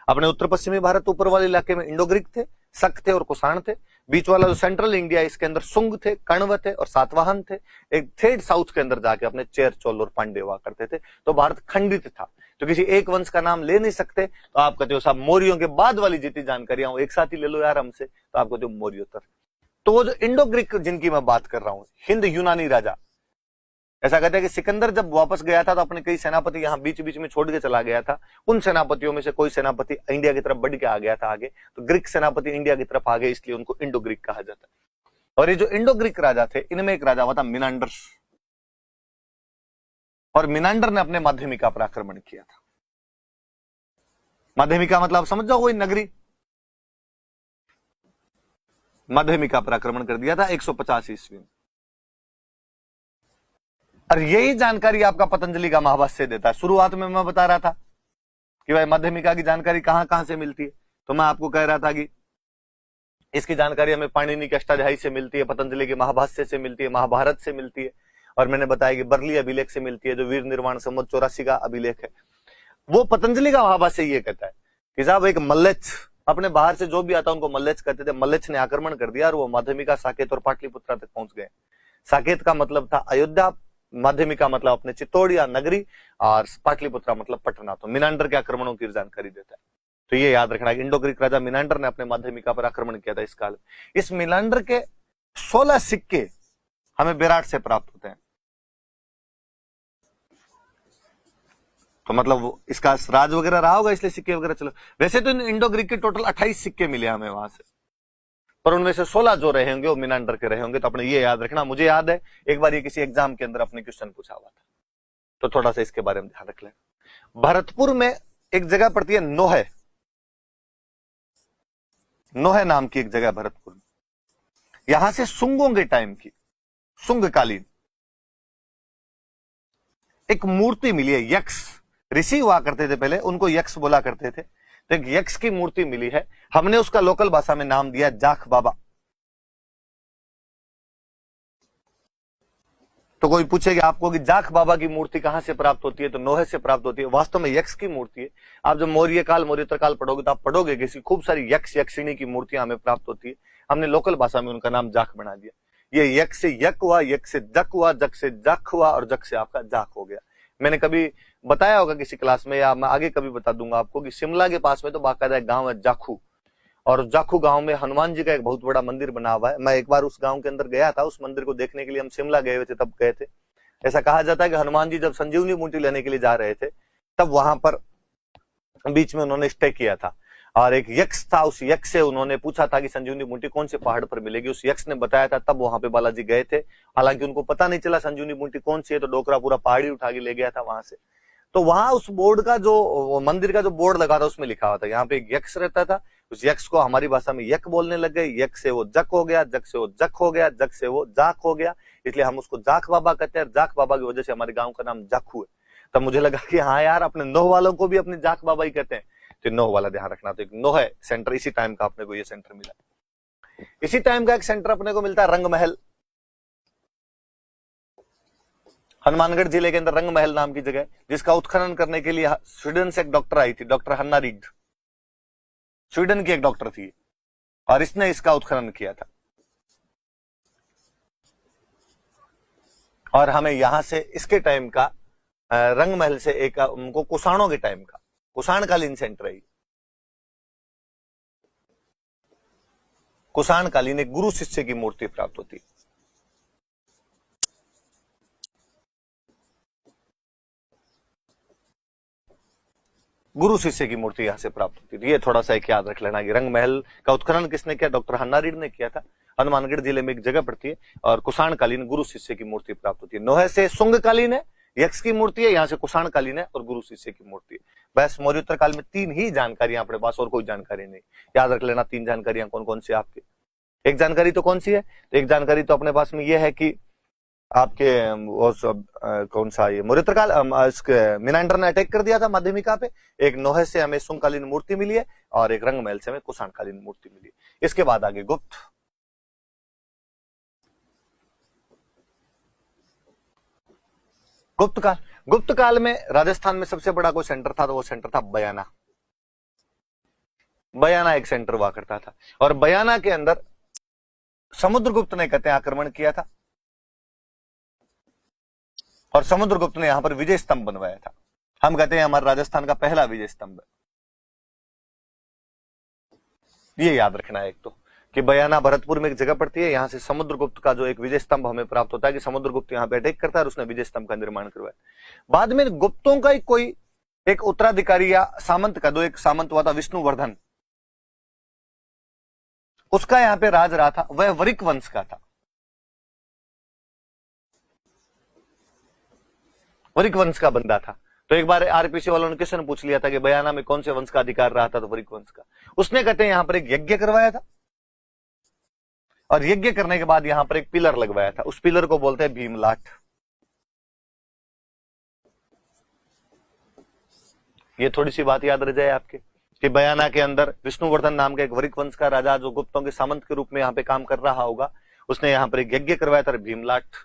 अपने उत्तर पश्चिमी भारत ऊपर वाले इलाके में इंडो ग्रीक थे, शक थे और कुषाण थे। बीच वाला जो सेंट्रल इंडिया इसके अंदर सुंग थे, कण्व थे और सातवाहन थे। एक थेड साउथ के अंदर जाके अपने चेर, चोल और पांड्य हुआ करते थे। तो भारत खंडित था, तो किसी एक वंश का नाम ले नहीं सकते। तो आप कहते हो साहब मौर्यों के बाद वाली जितनी जानकारियां हो एक साथ ही ले लो यार हमसे, तो आप कहते हो मौर्योत्तर। तो वो जो इंडो ग्रीक जिनकी मैं बात कर रहा हूं, हिंद यूनानी राजा, ऐसा कहते हैं कि सिकंदर जब वापस गया था तो अपने कई सेनापति यहां बीच बीच में छोड़ के चला गया था। उन सेनापतियों में से कोई सेनापति इंडिया की तरफ बढ़ के आ गया था आगे, तो ग्रीक सेनापति इंडिया की तरफ आ गए, इसलिए उनको इंडो ग्रीक कहा जाता है। और ये जो इंडो ग्रीक राजा थे, इनमें एक राजा हुआ था मिनांडर, और मिनांडर ने अपने माध्यमिका पर आक्रमण किया था। माध्यमिका मतलब समझ जाओ, कोई नगरी, माध्यमिका पर आक्रमण कर दिया था 150 ईस्वी में। और यही जानकारी आपका पतंजलि का महाभाष्य देता है। शुरुआत में मैं बता रहा था कि भाई माध्यमिका की जानकारी कहां कहां से मिलती है, तो मैं आपको कह रहा था कि इसकी जानकारी हमें पाणिनि के अष्टाध्यायी से मिलती है, पतंजलि के महाभाष्य से मिलती है, महाभारत से मिलती है, और मैंने बताया कि बरली अभिलेख से मिलती है, जो वीर निर्वाण संवत 84 का अभिलेख है। वो पतंजलि का महाभाष्य ये कहता है कि साहब एक मल्लेच्छ, अपने बाहर से जो भी आता उनको मल्लेच्छ कहते थे, मल्लेच्छ ने आक्रमण कर दिया और वो माध्यमिका, साकेत और पाटलिपुत्रा तक पहुंच गए। साकेत का मतलब था अयोध्या, माध्यमिका मतलब अपने चित्तौड़ नगरी, और पाटलिपुत्रा मतलब पटना। तो मिनांडर के आक्रमणों की जानकारी देता है। तो ये याद रखना कि इंडो ग्रीक राजा मिनांडर ने अपने माध्यमिका पर आक्रमण किया था इस काल में। इस मिनांडर के 16 सिक्के हमें बेराट से प्राप्त होते हैं। तो मतलब इसका राज वगैरह रहा होगा, इसलिए सिक्के वगैरह चलो। वैसे तो इंडो ग्रीक के टोटल 28 सिक्के मिले हमें वहां से, पर उनमें से 16 जो रहे होंगे वो मिनांडर के रहे होंगे। तो अपने ये याद रखना। मुझे याद है एक बार ये किसी एग्जाम के अंदर अपने क्वेश्चन पूछा हुआ था, तो थोड़ा सा इसके बारे में ध्यान रख लेना। भरतपुर में एक जगह पड़ती है नोहे, नोहे नाम की एक जगह भरतपुर में। यहां से सुंगों के टाइम की, सुंगकालीन एक मूर्ति मिली है। यक्ष ऋषि हुआ करते थे पहले, उनको यक्ष बोला करते थे। तो एक यक्ष की मूर्ति मिली है, हमने उसका लोकल भाषा में नाम दिया जाख बाबा। तो कोई पूछेगा आपको कि जाख बाबा की मूर्ति कहां से प्राप्त होती है, तो नोहे से प्राप्त होती है। वास्तव में यक्ष की मूर्ति है। आप जब मौर्य काल, मौर्योत्तर काल पढ़ोगे तो आप पढ़ोगे कि खूब सारी यक्ष, यक्षिणी की मूर्तियां हमें प्राप्त होती है। हमने लोकल भाषा में उनका नाम जाख बना दिया। ये यक्ष से यक हुआ, यक से जक हुआ, जक से जक हुआ, और जक से आपका जाख हो गया। मैंने कभी बताया होगा किसी क्लास में, या मैं आगे कभी बता दूंगा आपको कि शिमला के पास में तो बाकायदा एक गांव है जाखू, और जाखू गांव में हनुमान जी का एक बहुत बड़ा मंदिर बना हुआ है। मैं एक बार उस गांव के अंदर गया था, उस मंदिर को देखने के लिए हम शिमला गए हुए थे, तब गए थे। ऐसा कहा जाता है कि हनुमान जी जब संजीवनी बूटी लेने के लिए जा रहे थे, तब वहां पर बीच में उन्होंने स्टे किया था, और एक यक्ष था। उस यक्ष से उन्होंने पूछा था कि संजीवनी बूटी कौन से पहाड़ पर मिलेगी, उस यक्ष ने बताया था, तब वहां पे बालाजी गए थे। हालांकि उनको पता नहीं चला संजीवनी बूटी कौन सी है, तो डोकरा पूरा पहाड़ी उठा के ले गया था वहां से। तो वहां उस बोर्ड का जो मंदिर का जो बोर्ड लगा था उसमें लिखा हुआ था यहाँ पे एक यक्ष रहता था। उस यक्ष को हमारी भाषा में यक बोलने लग गए, यक से वो जक हो गया, जक से वो जक हो गया, जक से वो जाक हो गया, इसलिए हम उसको जाक बाबा कहते हैं। जाक बाबा की वजह से हमारे गांव का नाम जाखू है। तब मुझे लगा कि हाँ यार, अपने नोह वालों को भी अपने जाक बाबा ही कहते हैं, तो नोह वाला ध्यान रखना। तो एक नोह है सेंटर, इसी टाइम का अपने को ये सेंटर मिला। इसी टाइम का एक सेंटर अपने को मिलता है रंग महल। हनुमानगढ़ जिले के अंदर रंग महल नाम की जगह, जिसका उत्खनन करने के लिए स्वीडन से एक डॉक्टर आई थी, डॉक्टर हन्ना रीड, स्वीडन की एक डॉक्टर थी, और इसने इसका उत्खनन किया था। और हमें यहां से इसके टाइम का रंग महल से एक उनको कुषाणों के टाइम का, कुषाणकालीन सेंटर है। कुषाणकालीन एक गुरु शिष्य की मूर्ति प्राप्त होती है। गुरु शिष्य की मूर्ति यहां से प्राप्त होती थी। ये थोड़ा सा एक याद रख लेना कि रंग महल का उत्खनन किसने किया, डॉक्टर हन्ना रीड ने किया था। हनुमानगढ़ जिले में एक जगह पड़ती है, और कुषाणकालीन गुरु शिष्य की मूर्ति प्राप्त होती है। नोहे से सुंगकालीन है, यक्ष की मूर्ति है, यहाँ से कुषाण कालीन है और गुरु शिष्य की मूर्ति है। बस मौर्योत्तर काल में 3 ही जानकारियां अपने पास, और कोई जानकारी नहीं। याद रख लेना 3 जानकारियां कौन कौन सी आपके। एक जानकारी तो कौन सी है, तो एक जानकारी तो अपने पास में यह है कि आपके वो सब कौन सा ये मौर्योत्तर काल मिनांडर ने अटैक कर दिया था माध्यमिका पे। एक नोहे से हमें सुंगकालीन मूर्ति मिली है और एक रंगमहल से हमें कुषाणकालीन मूर्ति मिली है। इसके बाद आगे गुप्त काल। गुप्त काल में राजस्थान में सबसे बड़ा कोई सेंटर था तो वो सेंटर था बयाना। बयाना एक सेंटर हुआ करता था और बयाना के अंदर समुद्रगुप्त ने कहते हैं आक्रमण किया था और समुद्रगुप्त ने यहां पर विजय स्तंभ बनवाया था। हम कहते हैं हमारे राजस्थान का पहला विजय स्तंभ है। ये याद रखना है एक तो कि बयाना भरतपुर में एक जगह पड़ती है, यहां से समुद्रगुप्त का जो एक विजय स्तंभ हमें प्राप्त होता है कि समुद्रगुप्त यहां पे अटैक करता है और उसने विजय स्तंभ का निर्माण करवाया। बाद में गुप्तों का कोई एक उत्तराधिकारी या सामंत का, दो एक सामंत हुआ था विष्णुवर्धन, उसका यहां पे राज रहा था, वह वरिक वंश का था। वरिक वंश का बंदा था। तो एक बार आरपीसी वालों ने किसी ने पूछ लिया था कि बयाना में कौन से वंश का अधिकार रहा था, तो वरिक वंश का। उसने कहते हैं यहां पर एक यज्ञ करवाया था और यज्ञ करने के बाद यहां पर एक पिलर लगवाया था। उस पिलर को बोलते हैं भीमलाट। ये थोड़ी सी बात याद रह जाए आपके कि बयाना के अंदर विष्णुवर्धन नाम का एक वरिक वंश का राजा जो गुप्तों के सामंत के रूप में यहां पे काम कर रहा होगा, उसने यहां पर एक यज्ञ करवाया था और भीमलाट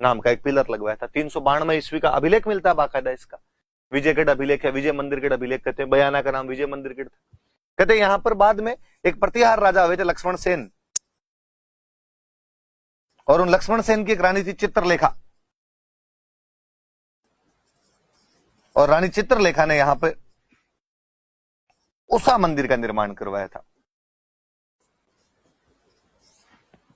नाम का एक पिलर लगवाया था। 392 ईस्वी का अभिलेख मिलता है बाकायदा इसका, विजयगढ़ अभिलेख है, विजय मंदिर गढ़ अभिलेख कहते हैं। बयाना का नाम विजय मंदिर गढ़ था। कहते हैं यहां पर बाद में एक प्रतिहार राजा हुए थे लक्ष्मण सेन, और उन लक्ष्मण सेन की एक रानी थी चित्रलेखा, और रानी चित्रलेखा ने यहां पे उषा मंदिर का निर्माण करवाया था।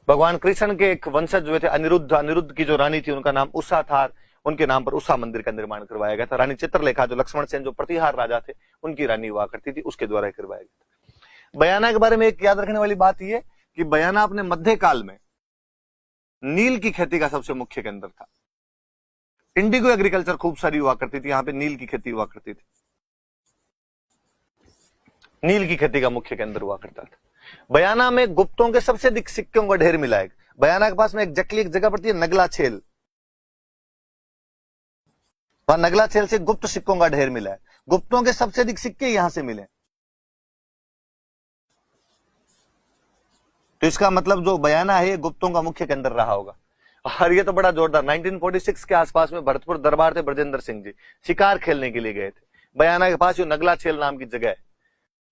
भगवान कृष्ण के एक वंशज हुए थे अनिरुद्ध, अनिरुद्ध की जो रानी थी उनका नाम उषा था, उनके नाम पर उषा मंदिर का निर्माण करवाया गया था। रानी चित्रलेखा जो लक्ष्मण सेन जो प्रतिहार राजा थे उनकी रानी हुआ करती थी, उसके द्वारा करवाया गया था। बयाना के बारे में एक याद रखने वाली बात यह कि बयाना अपने मध्य काल में नील की खेती का सबसे मुख्य केंद्र था। इंडिगो एग्रीकल्चर खूब सारी हुआ करती थी, यहां पे नील की खेती हुआ करती थी। नील की खेती का मुख्य केंद्र हुआ करता था। बयाना में गुप्तों के सबसे अधिक सिक्कों का ढेर मिला है। बयाना के पास में एक जकली एक जगह पड़ती है नगला छेल, वहां नगला छेल से गुप्त सिक्कों का ढेर मिला है। गुप्तों के सबसे अधिक सिक्के यहां से मिले। तो इसका मतलब जो बयाना है गुप्तों का मुख्य केंद्र रहा होगा। और ये तो बड़ा जोरदार 1946 के आसपास में भरतपुर दरबार थे ब्रजेंद्र सिंह जी, शिकार खेलने के लिए गए थे। बयाना के पास जो नगला छेल नाम की जगह है,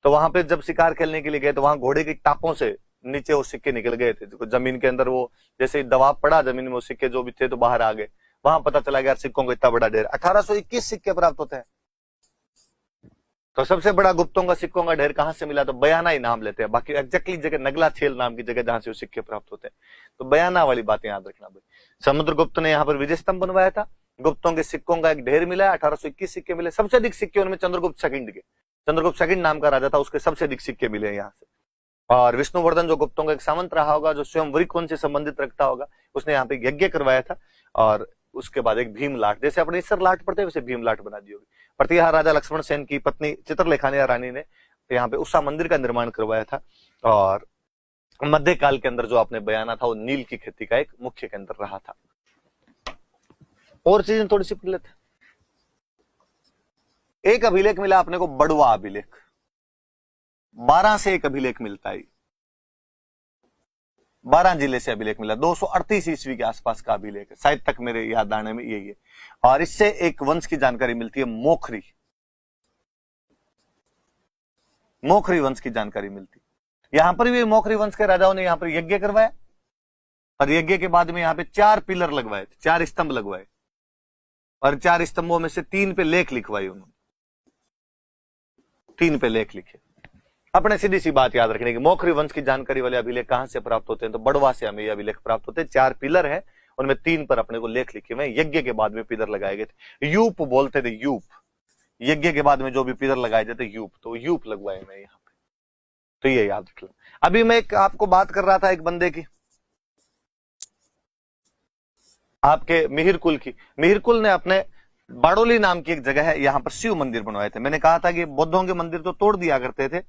तो वहां पे जब शिकार खेलने के लिए गए तो वहां घोड़े की टापों से नीचे वो सिक्के निकल गए थे। जमीन के अंदर वो जैसे दबाव पड़ा जमीन में, वो सिक्के जो भी थे तो बाहर आ गए। वहां पता चला गया सिक्कों को इतना बड़ा ढेर 1821 सिक्के प्राप्त होते हैं। तो सबसे बड़ा गुप्तों का सिक्कों का ढेर कहां से मिला, तो बयाना ही नाम लेते हैं। बाकी एग्जैक्टली जगह नगला छेल नाम की जगह जहां से वो सिक्के प्राप्त होते हैं। तो बयाना वाली बातें याद रखना भाई। समुद्रगुप्त ने यहाँ पर विजय स्तंभ बनवाया था, गुप्तों के सिक्कों का एक ढेर मिला है, 1821 सिक्के मिले। सबसे अधिक सिक्के उनमें चंद्रगुप्त सेकंड के, चंद्रगुप्त सेकंड नाम का राजा था, उसके सबसे अधिक सिक्के मिले यहाँ से। और विष्णुवर्धन जो गुप्तों का एक सामंत रहा होगा, जो स्वयं वरिक वंश से संबंधित रखता होगा, उसने यहाँ पे यज्ञ करवाया था। और उसके बाद एक भीमलाट, जैसे अपने ईसर लाट पड़ते हैं वैसे भीमलाट बना दी होगी। प्रतिहार राजा लक्ष्मण सेन की पत्नी चित्रलेखा रानी ने यहाँ पे उषा मंदिर का निर्माण करवाया था। और मध्यकाल के अंदर जो आपने बयाना था वो नील की खेती का एक मुख्य केंद्र रहा था। और चीजें थोड़ी सी पढ़ लेते। एक अभिलेख मिला अपने को बड़वा अभिलेख, 12 से एक अभिलेख मिलता है। 12 जिले से अभिलेख मिला, 238 ईस्वी के आसपास का अभिलेख है, शायद तक मेरे याद आने में यही है। और इससे एक वंश की जानकारी मिलती है, मोखरी। मोखरी वंश की जानकारी मिलती है। यहां पर भी मोखरी वंश के राजाओं ने यहां पर यज्ञ करवाया और यज्ञ के बाद में यहां पे 4 पिलर लगवाए थे, 4 स्तंभ लगवाए और 4 स्तंभों में से 3 पे लेख लिखवाए उन्होंने, 3 पे लेख लिखे। अपने सीधी सी बात याद रखने की, मोखरी वंश की जानकारी वाले अभिलेख कहां से प्राप्त होते हैं, तो बड़वा से हमें ये अभिलेख प्राप्त होते हैं। 4 पिलर है, उनमें 3 पर अपने को लेख लिखे हुए। यज्ञ के बाद में पिलर लगाए गए थे, यूप बोलते थे, यूप। यज्ञ के बाद में जो भी पिलर लगाए जाते यूप, तो यूप लगवाए मैं यहाँ पे, तो ये याद रख लो। अभी मैं आपको बात कर रहा था एक बंदे की, आपके मिहिर कुल की। मिहिर कुल ने अपने बाड़ोली नाम की एक जगह है, यहां पर शिव मंदिर बनवाए थे। मैंने कहा था कि बौद्धों के मंदिर तो तोड़ दिया करते थे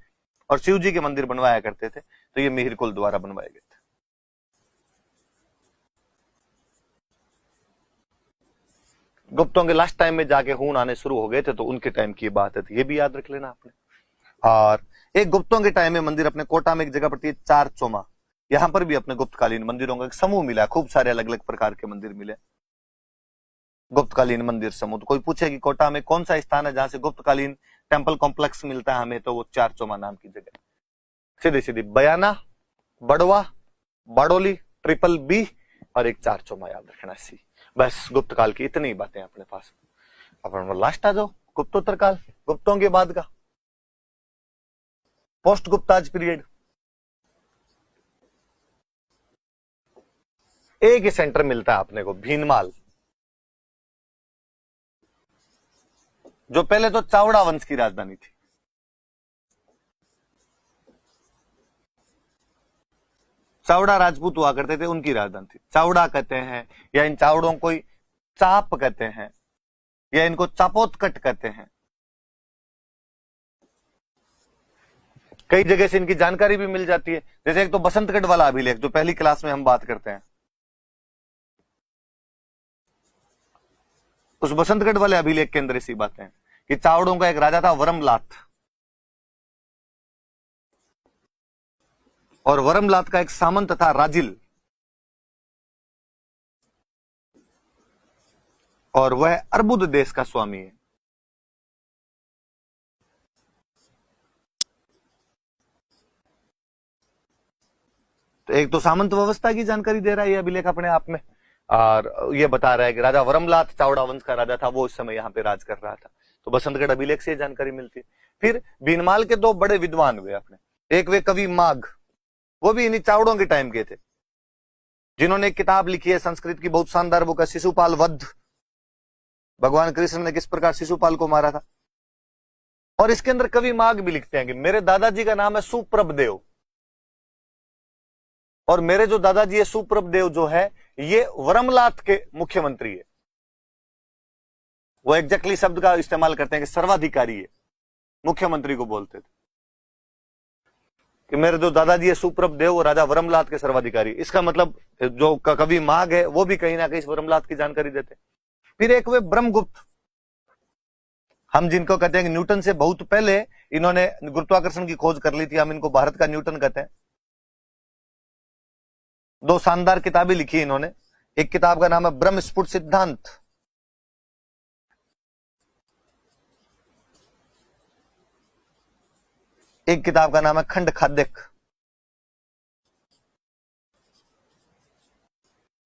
और शिव जी के मंदिर बनवाया करते थे, तो ये मिहिर कुल द्वारा बनवाए गए थे। गुप्तों के लास्ट टाइम में जाके खून आने शुरू हो गए थे, तो उनके टाइम की बात है, तो ये भी याद रख लेना आपने। और एक गुप्तों के टाइम में मंदिर अपने कोटा में एक जगह पड़ती है चार चोमा, यहां पर भी अपने गुप्तकालीन मंदिरों का एक समूह मिला, खूब सारे अलग अलग प्रकार के मंदिर मिले, गुप्तकालीन मंदिर समूह। तो कोई पूछे कि कोटा में कौन सा स्थान है जहां से गुप्तकालीन टेम्पल कॉम्प्लेक्स मिलता है हमें, तो वो चार चोमा नाम की जगह। सीधी सीधी बयाना, बड़वा, बाड़ोली, ट्रिपल बी और एक चार चोमा याद रखना सी। बस गुप्त काल की इतनी बातें अपने पास। अपन लास्ट आ जाओ, गुप्तोत्तर काल, गुप्तों के बाद का पोस्ट गुप्ताज पीरियड। एक ही सेंटर मिलता है अपने को, भीनमाल, जो पहले तो चावड़ा वंश की राजधानी थी। चावड़ा राजपूत हुआ करते थे, उनकी राजधानी थी। चावड़ा कहते हैं, या इन चावड़ों को चाप कहते हैं, या इनको चापोतकट कहते हैं। कई जगह से इनकी जानकारी भी मिल जाती है, जैसे एक तो बसंतगढ़ वाला अभिलेख जो पहली क्लास में हम बात करते हैं, उस बसंतगढ़ वाले अभिलेख के अंदर ऐसी बातें हैं कि चावड़ों का एक राजा था वरमलात, और वरमलात का एक सामंत था राजिल, और वह अर्बुद देश का स्वामी है। तो एक तो सामंत व्यवस्था की जानकारी दे रहा है ये अभिलेख अपने आप में, और ये बता रहा है कि राजा वरमलात चावड़ा वंश का राजा था, वो इस समय यहाँ पे राज कर रहा था। तो बसंतगढ़ अभिलेख से जानकारी मिलती है। फिर भीनमाल के दो बड़े विद्वान हुए अपने, एक वे कवि माघ, वो भी इन्हीं चावड़ों के टाइम के थे, जिन्होंने एक किताब लिखी है संस्कृत की, बहुत शानदार बुक है, शिशुपाल वध, भगवान कृष्ण ने किस प्रकार शिशुपाल को मारा था। और इसके अंदर कवि माघ भी लिखते हैं कि मेरे दादाजी का नाम है सुप्रभदेव, और मेरे जो दादाजी है सुप्रभदेव जो है, ये वरमलात के मुख्यमंत्री है। वो एग्जैक्टली शब्द का इस्तेमाल करते हैं कि सर्वाधिकारी है, मुख्यमंत्री को बोलते थे कि मेरे जो दादाजी है सुप्रभदेव और राजा वरमलात के सर्वाधिकारी। इसका मतलब जो कवि माघ है वो भी कहीं ना कहीं वरमलात की जानकारी देते। फिर एक वे ब्रह्मगुप्त, हम जिनको कहते हैं कि न्यूटन से बहुत पहले इन्होंने गुरुत्वाकर्षण की खोज कर ली थी, हम इनको भारत का न्यूटन कहते हैं। दो शानदार किताबें लिखी इन्होंने, एक किताब का नाम है ब्रह्म स्फुट सिद्धांत, एक किताब का नाम है खंड खाद्यक।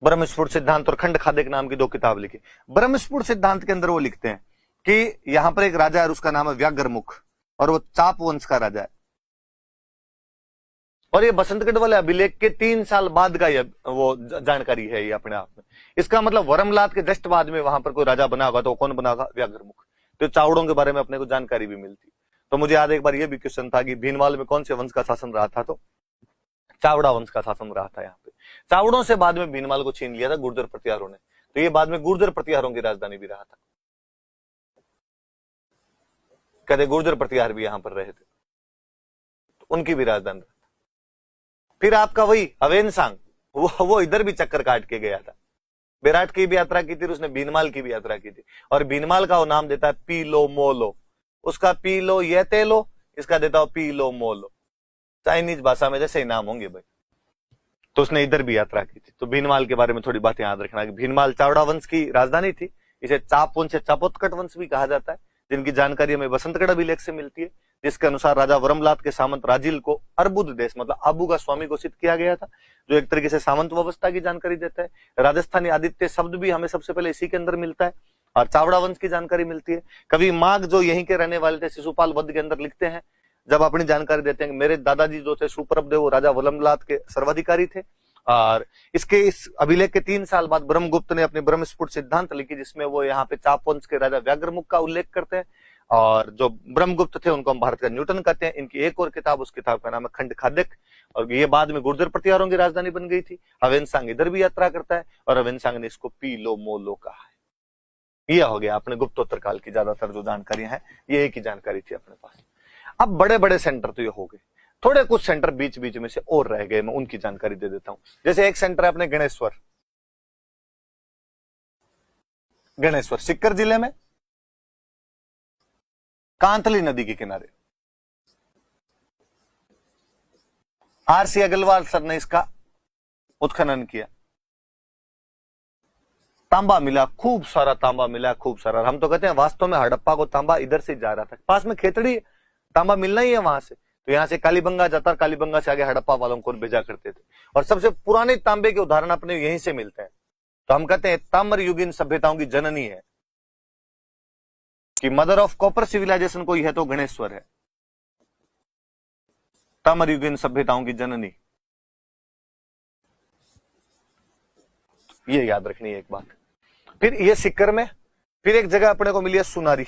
ब्रह्मस्फुट सिद्धांत और खंड खाद्यक नाम की दो किताब लिखी। ब्रह्मस्फुट सिद्धांत के अंदर वो लिखते हैं कि यहां पर एक राजा है, उसका नाम है व्याघ्रमुख, और वो चाप वंश का राजा है। और ये बसंतगढ़ वाले अभिलेख के 3 साल बाद का वो जानकारी है ये अपने आप में। इसका मतलब वरमलात के जस्ट बाद में वहां पर कोई राजा बना होगा, तो कौन बना होगा? व्याघ्रमुख। तो चावड़ों के बारे में अपने को जानकारी भी मिलती। तो मुझे याद एक बार ये भी क्वेश्चन था कि भीनमाल में कौन से वंश का शासन रहा था, तो चावड़ा वंश का शासन रहा था यहाँ पे। चावड़ों से बाद में भीनमाल को छीन लिया था गुर्जर प्रतिहारों ने, तो ये बाद में गुर्जर प्रतिहारों की राजधानी भी रहा था। कहते गुर्जर प्रतिहार भी यहां पर रहे थे, तो उनकी भी राजधानी। फिर आपका वही अवेनसांग, वो इधर भी चक्कर काट के गया था, विराट की भी यात्रा की थी, उसने भीनमाल की भी यात्रा की थी। और भीनमाल का वो नाम देता है पीलो मोलो, उसका पीलो ये तेलो, इसका देता हो पीलो मोलो। चाइनीज भाषा में जैसे ही नाम होंगे भाई, तो उसने इधर भी यात्रा की थी। तो भीनमाल के बारे में थोड़ी बातें याद रखना कि भीनमाल चावड़ा वंश की राजधानी थी। इसे चाप वंश, चापोतकट वंश भी कहा जाता है, जिनकी जानकारी हमें बसंतगढ़ अभिलेख से मिलती है, जिसके अनुसार राजा वरमलात के सामंत राजिल को अर्बुद देश मतलब आबू का स्वामी घोषित किया गया था, जो एक तरीके से सामंत व्यवस्था की जानकारी देता है। राजस्थानी आदित्य शब्द भी हमें सबसे पहले इसी के अंदर मिलता है, और चावड़ा वंश की जानकारी मिलती है। कवि माघ जो यहीं के रहने वाले थे, शिशुपाल वध के अंदर लिखते हैं, जब अपनी जानकारी देते हैं कि मेरे दादाजी जो थे सुप्रभदेव वो राजा वरमलात के सर्वाधिकारी थे। और इस अभिलेख के 3 साल बाद ब्रह्मगुप्त ने अपने ब्रह्मस्फुट सिद्धांत लिखी, जिसमें वो यहाँ पे चाप वंश के राजा व्याघ्रमुख का उल्लेख करते हैं। और जो ब्रह्मगुप्त थे उनको हम भारत का न्यूटन कहते हैं। इनकी एक और किताब, उस किताब का नाम है खंड खाद्यक, और ये बाद में गुर्जर प्रतिहारों की राजधानी बन गई थी। हवेनसांग इधर भी यात्रा करता है और हवेनसांग ने इसको पीलो मोलो कहा है। यह हो गया अपने गुप्तोत्तर काल की ज्यादातर जो जानकारियां हैं, ये एक ही जानकारी थी अपने पास। अब बड़े बड़े सेंटर तो ये हो गए, थोड़े कुछ सेंटर बीच बीच में से और रह गए, मैं उनकी जानकारी दे देता हूं। जैसे एक सेंटर है अपने गणेश्वर, गणेश्वर सीकर जिले में, कांतली नदी के किनारे। आरसी अग्रवाल सर ने इसका उत्खनन किया, तांबा मिला, खूब सारा तांबा मिला, खूब सारा। हम तो कहते हैं वास्तव में हड़प्पा को तांबा इधर से जा रहा था, पास में खेतड़ी, तांबा मिलना ही है वहां से, तो यहां से कालीबंगा जाता, कालीबंगा से आगे हड़प्पा वालों को भेजा करते थे। और सबसे पुराने तांबे के उदाहरण अपने यहीं से मिलते हैं। तो हम कहते हैं ताम्र युगीन सभ्यताओं की जननी है, कि मदर ऑफ कॉपर सिविलाइजेशन कोई है तो गणेश्वर है, ताम्र युगीन सभ्यताओं की जननी। ये याद रखनी है एक बात। फिर ये सीकर में, फिर एक जगह अपने को मिली है सुनारी,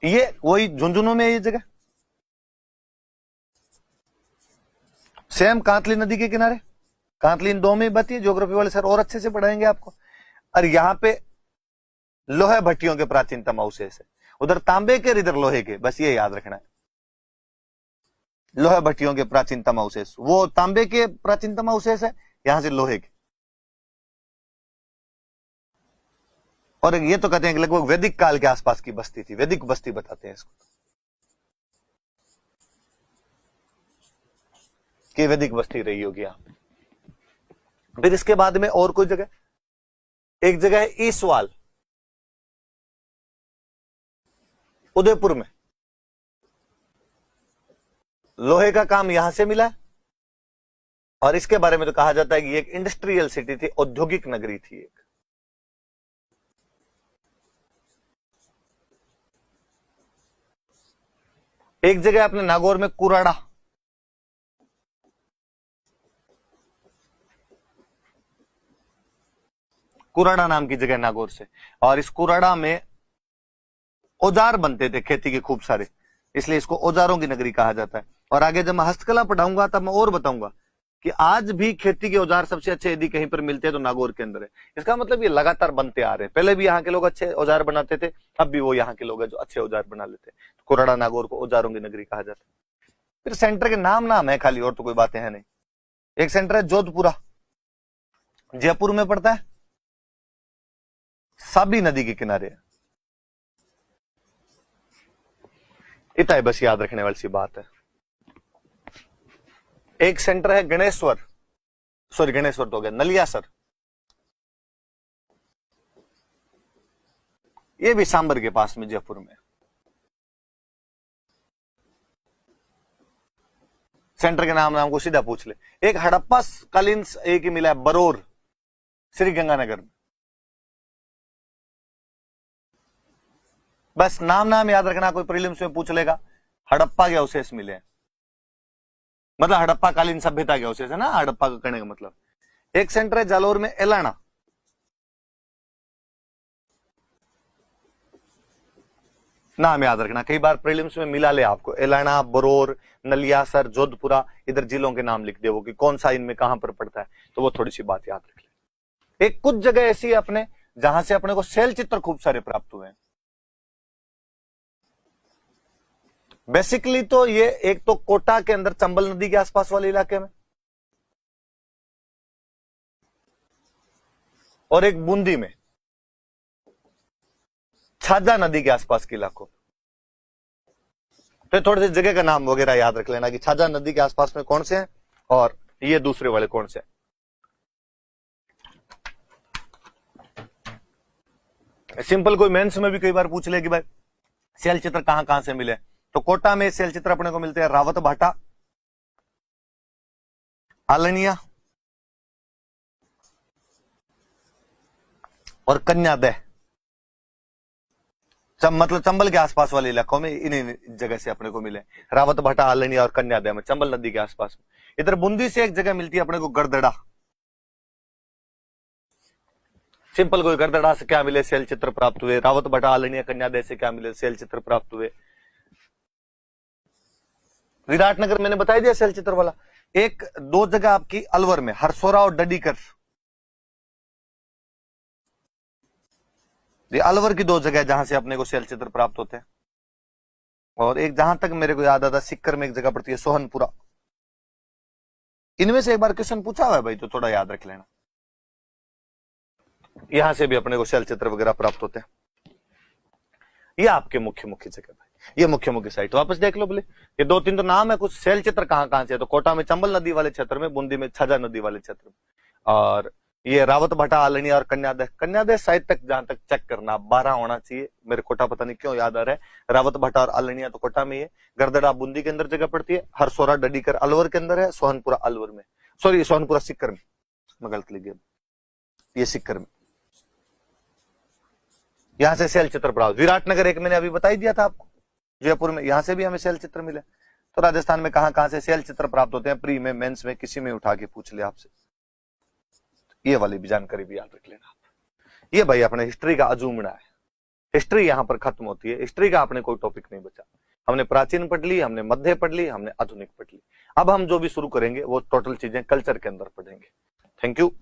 ये वही झुंझुनू में है ये जगह, सेम कांतली नदी के किनारे। कांतली इन दो में बती है, ज्योग्राफी वाले सर और अच्छे से पढ़ाएंगे आपको। और यहां पे लोहे भट्टियों के प्राचीनतम अवशेष है, उधर तांबे के, इधर लोहे के, बस ये याद रखना है। लोहे भट्टियों के प्राचीनतम अवशेष, वो तांबे के प्राचीनतम अवशेष है, यहां से लोहे के। और ये तो कहते हैं कि लगभग वैदिक काल के आसपास की बस्ती थी, वैदिक बस्ती बताते हैं इसको, कि वैदिक बस्ती रही होगी यहां पे। फिर इसके बाद में और कोई जगह, एक जगह है ईसवाल, उदयपुर में, लोहे का काम यहां से मिला। और इसके बारे में तो कहा जाता है कि एक इंडस्ट्रियल सिटी थी, औद्योगिक नगरी थी एक। एक जगह अपने नागौर में कुराड़ा, कुराड़ा नाम की जगह नागौर से, और इस कुराड़ा में औजार बनते थे खेती के खूब सारे, इसलिए इसको औजारों की नगरी कहा जाता है। और आगे जब मैं हस्तकला पढ़ाऊंगा तब मैं और बताऊंगा कि आज भी खेती के औजार सबसे अच्छे यदि कहीं पर मिलते हैं तो नागौर के अंदर है। इसका मतलब ये लगातार बनते आ रहे हैं, पहले भी यहाँ के लोग अच्छे औजार बनाते थे, अब भी वो यहाँ के लोग हैं जो अच्छे औजार बना लेते हैं। तो कुराड़ा नागौर को औजारों की नगरी कहा जाता है। फिर सेंटर के नाम है खाली, और तो कोई बातें हैं नहीं। एक सेंटर है जोधपुरा, जयपुर में पड़ता है, साबी नदी के किनारे है। इतना ही बस याद रखने वाली सी बात है। एक सेंटर है गणेश्वर, सॉरी गणेश्वर तो हो गया, नलियासर, ये भी सांबर के पास में जयपुर में। सेंटर के नाम को सीधा पूछ ले। एक हड़प्पा कालीन एक ही मिला है बरोर, श्री गंगानगर में। बस नाम याद रखना, कोई प्रीलिम्स में पूछ लेगा, हड़प्पा के अवशेष मिले हैं, मतलब हड़प्पा कालीन सभ्यता के अवशेष है ना, हड़प्पा का कहने का मतलब। एक सेंटर है जालोर में एलाना, नाम याद रखना, कई बार प्रीलिम्स में मिला ले आपको, एलाना, बरोर, नलियासर, जोधपुरा, इधर जिलों के नाम लिख दे वो कि कौन सा इनमें कहां पर पड़ता है, तो वो थोड़ी सी बात याद रख ले। एक कुछ जगह ऐसी है अपने जहां से अपने को शैल चित्र खूब सारे प्राप्त हुए हैं। बेसिकली तो ये एक तो कोटा के अंदर चंबल नदी के आसपास वाले इलाके में, और एक बूंदी में छाजा नदी के आसपास के इलाकों। तो थोड़े से जगह का नाम वगैरह याद रख लेना कि छाजा नदी के आसपास में कौन से हैं और ये दूसरे वाले कौन से हैं। सिंपल कोई मेंस में भी कई बार पूछ ले कि भाई शैल चित्र कहां कहां से मिले, तो कोटा में शैल चित्र अपने को मिलते हैं रावत भाटा, आलनिया और कन्यादह, मतलब चंबल के आसपास वाले इलाकों में इन्हीं जगह से अपने को मिले, रावत भाटा, आलनिया और कन्यादह में, चंबल नदी के आसपास में। इधर बूंदी से एक जगह मिलती है अपने को गड़दड़ा, सिंपल कोई गरदड़ा से क्या मिले, शैल चित्र प्राप्त हुए। रावत भटा आलनिया कन्यादय से क्या मिले, शैल चित्र प्राप्त हुए। विराटनगर मैंने बता दिया शैल चित्र वाला। एक दो जगह आपकी अलवर में हरसोरा और डडीकर, ये अलवर की दो जगह जहां से अपने को शैल चित्र प्राप्त होते हैं। और एक जहां तक मेरे को याद आता सिक्कर में एक जगह पड़ती है सोहनपुरा। इनमें से एक बार क्वेश्चन पूछा हुआ है भाई, तो थोड़ा याद रख लेना। यहां से भी अपने को शैल चित्र वगैरह प्राप्त होते हैं। ये आपके मुख्य मुख्य जगह भाई, ये मुख्य मुख्य साइट वापस देख लो बोले। ये दो तीन तो नाम है, कुछ शैल चित्र कहां कहां से है। तो कोटा में चंबल नदी वाले क्षेत्र में, बूंदी में छजा नदी वाले क्षेत्र में, और ये रावत भटा आलनिया और कन्यादय। कन्यादय साइड तक जहां तक चेक करना 12 होना चाहिए। मेरे कोटा पता नहीं क्यों याद आ रहा है। रावत भटा और आलनिया तो कोटा में ही है। गरदड़ा बूंदी के अंदर जगह पड़ती है। हरसोरा डडीकर अलवर के अंदर है। सोहनपुरा अलवर में, सॉरी सोहनपुरा सिक्कर में, मैं गलत लिख गया, ये सिक्कर में। यहां से शैल चित्र प्राप्त। विराटनगर एक मैंने अभी बता ही दिया था आपको, जयपुर में, यहां से भी हमें शैल चित्र मिले। तो राजस्थान में कहां कहां से शैल चित्र प्राप्त होते हैं, प्री में, मेंस में, किसी में उठा के पूछ लिया आपसे, ये वाली भी जानकारी भी याद रख लेना आप। ये भाई अपने हिस्ट्री का अजूमड़ा है। हिस्ट्री यहां पर खत्म होती है। हिस्ट्री का अपने कोई टॉपिक नहीं बचा। हमने प्राचीन पढ़ ली, हमने मध्य पढ़ ली, हमने आधुनिक पढ़ ली। अब हम जो भी शुरू करेंगे वो टोटल चीजें कल्चर के अंदर पढ़ेंगे। Thank you.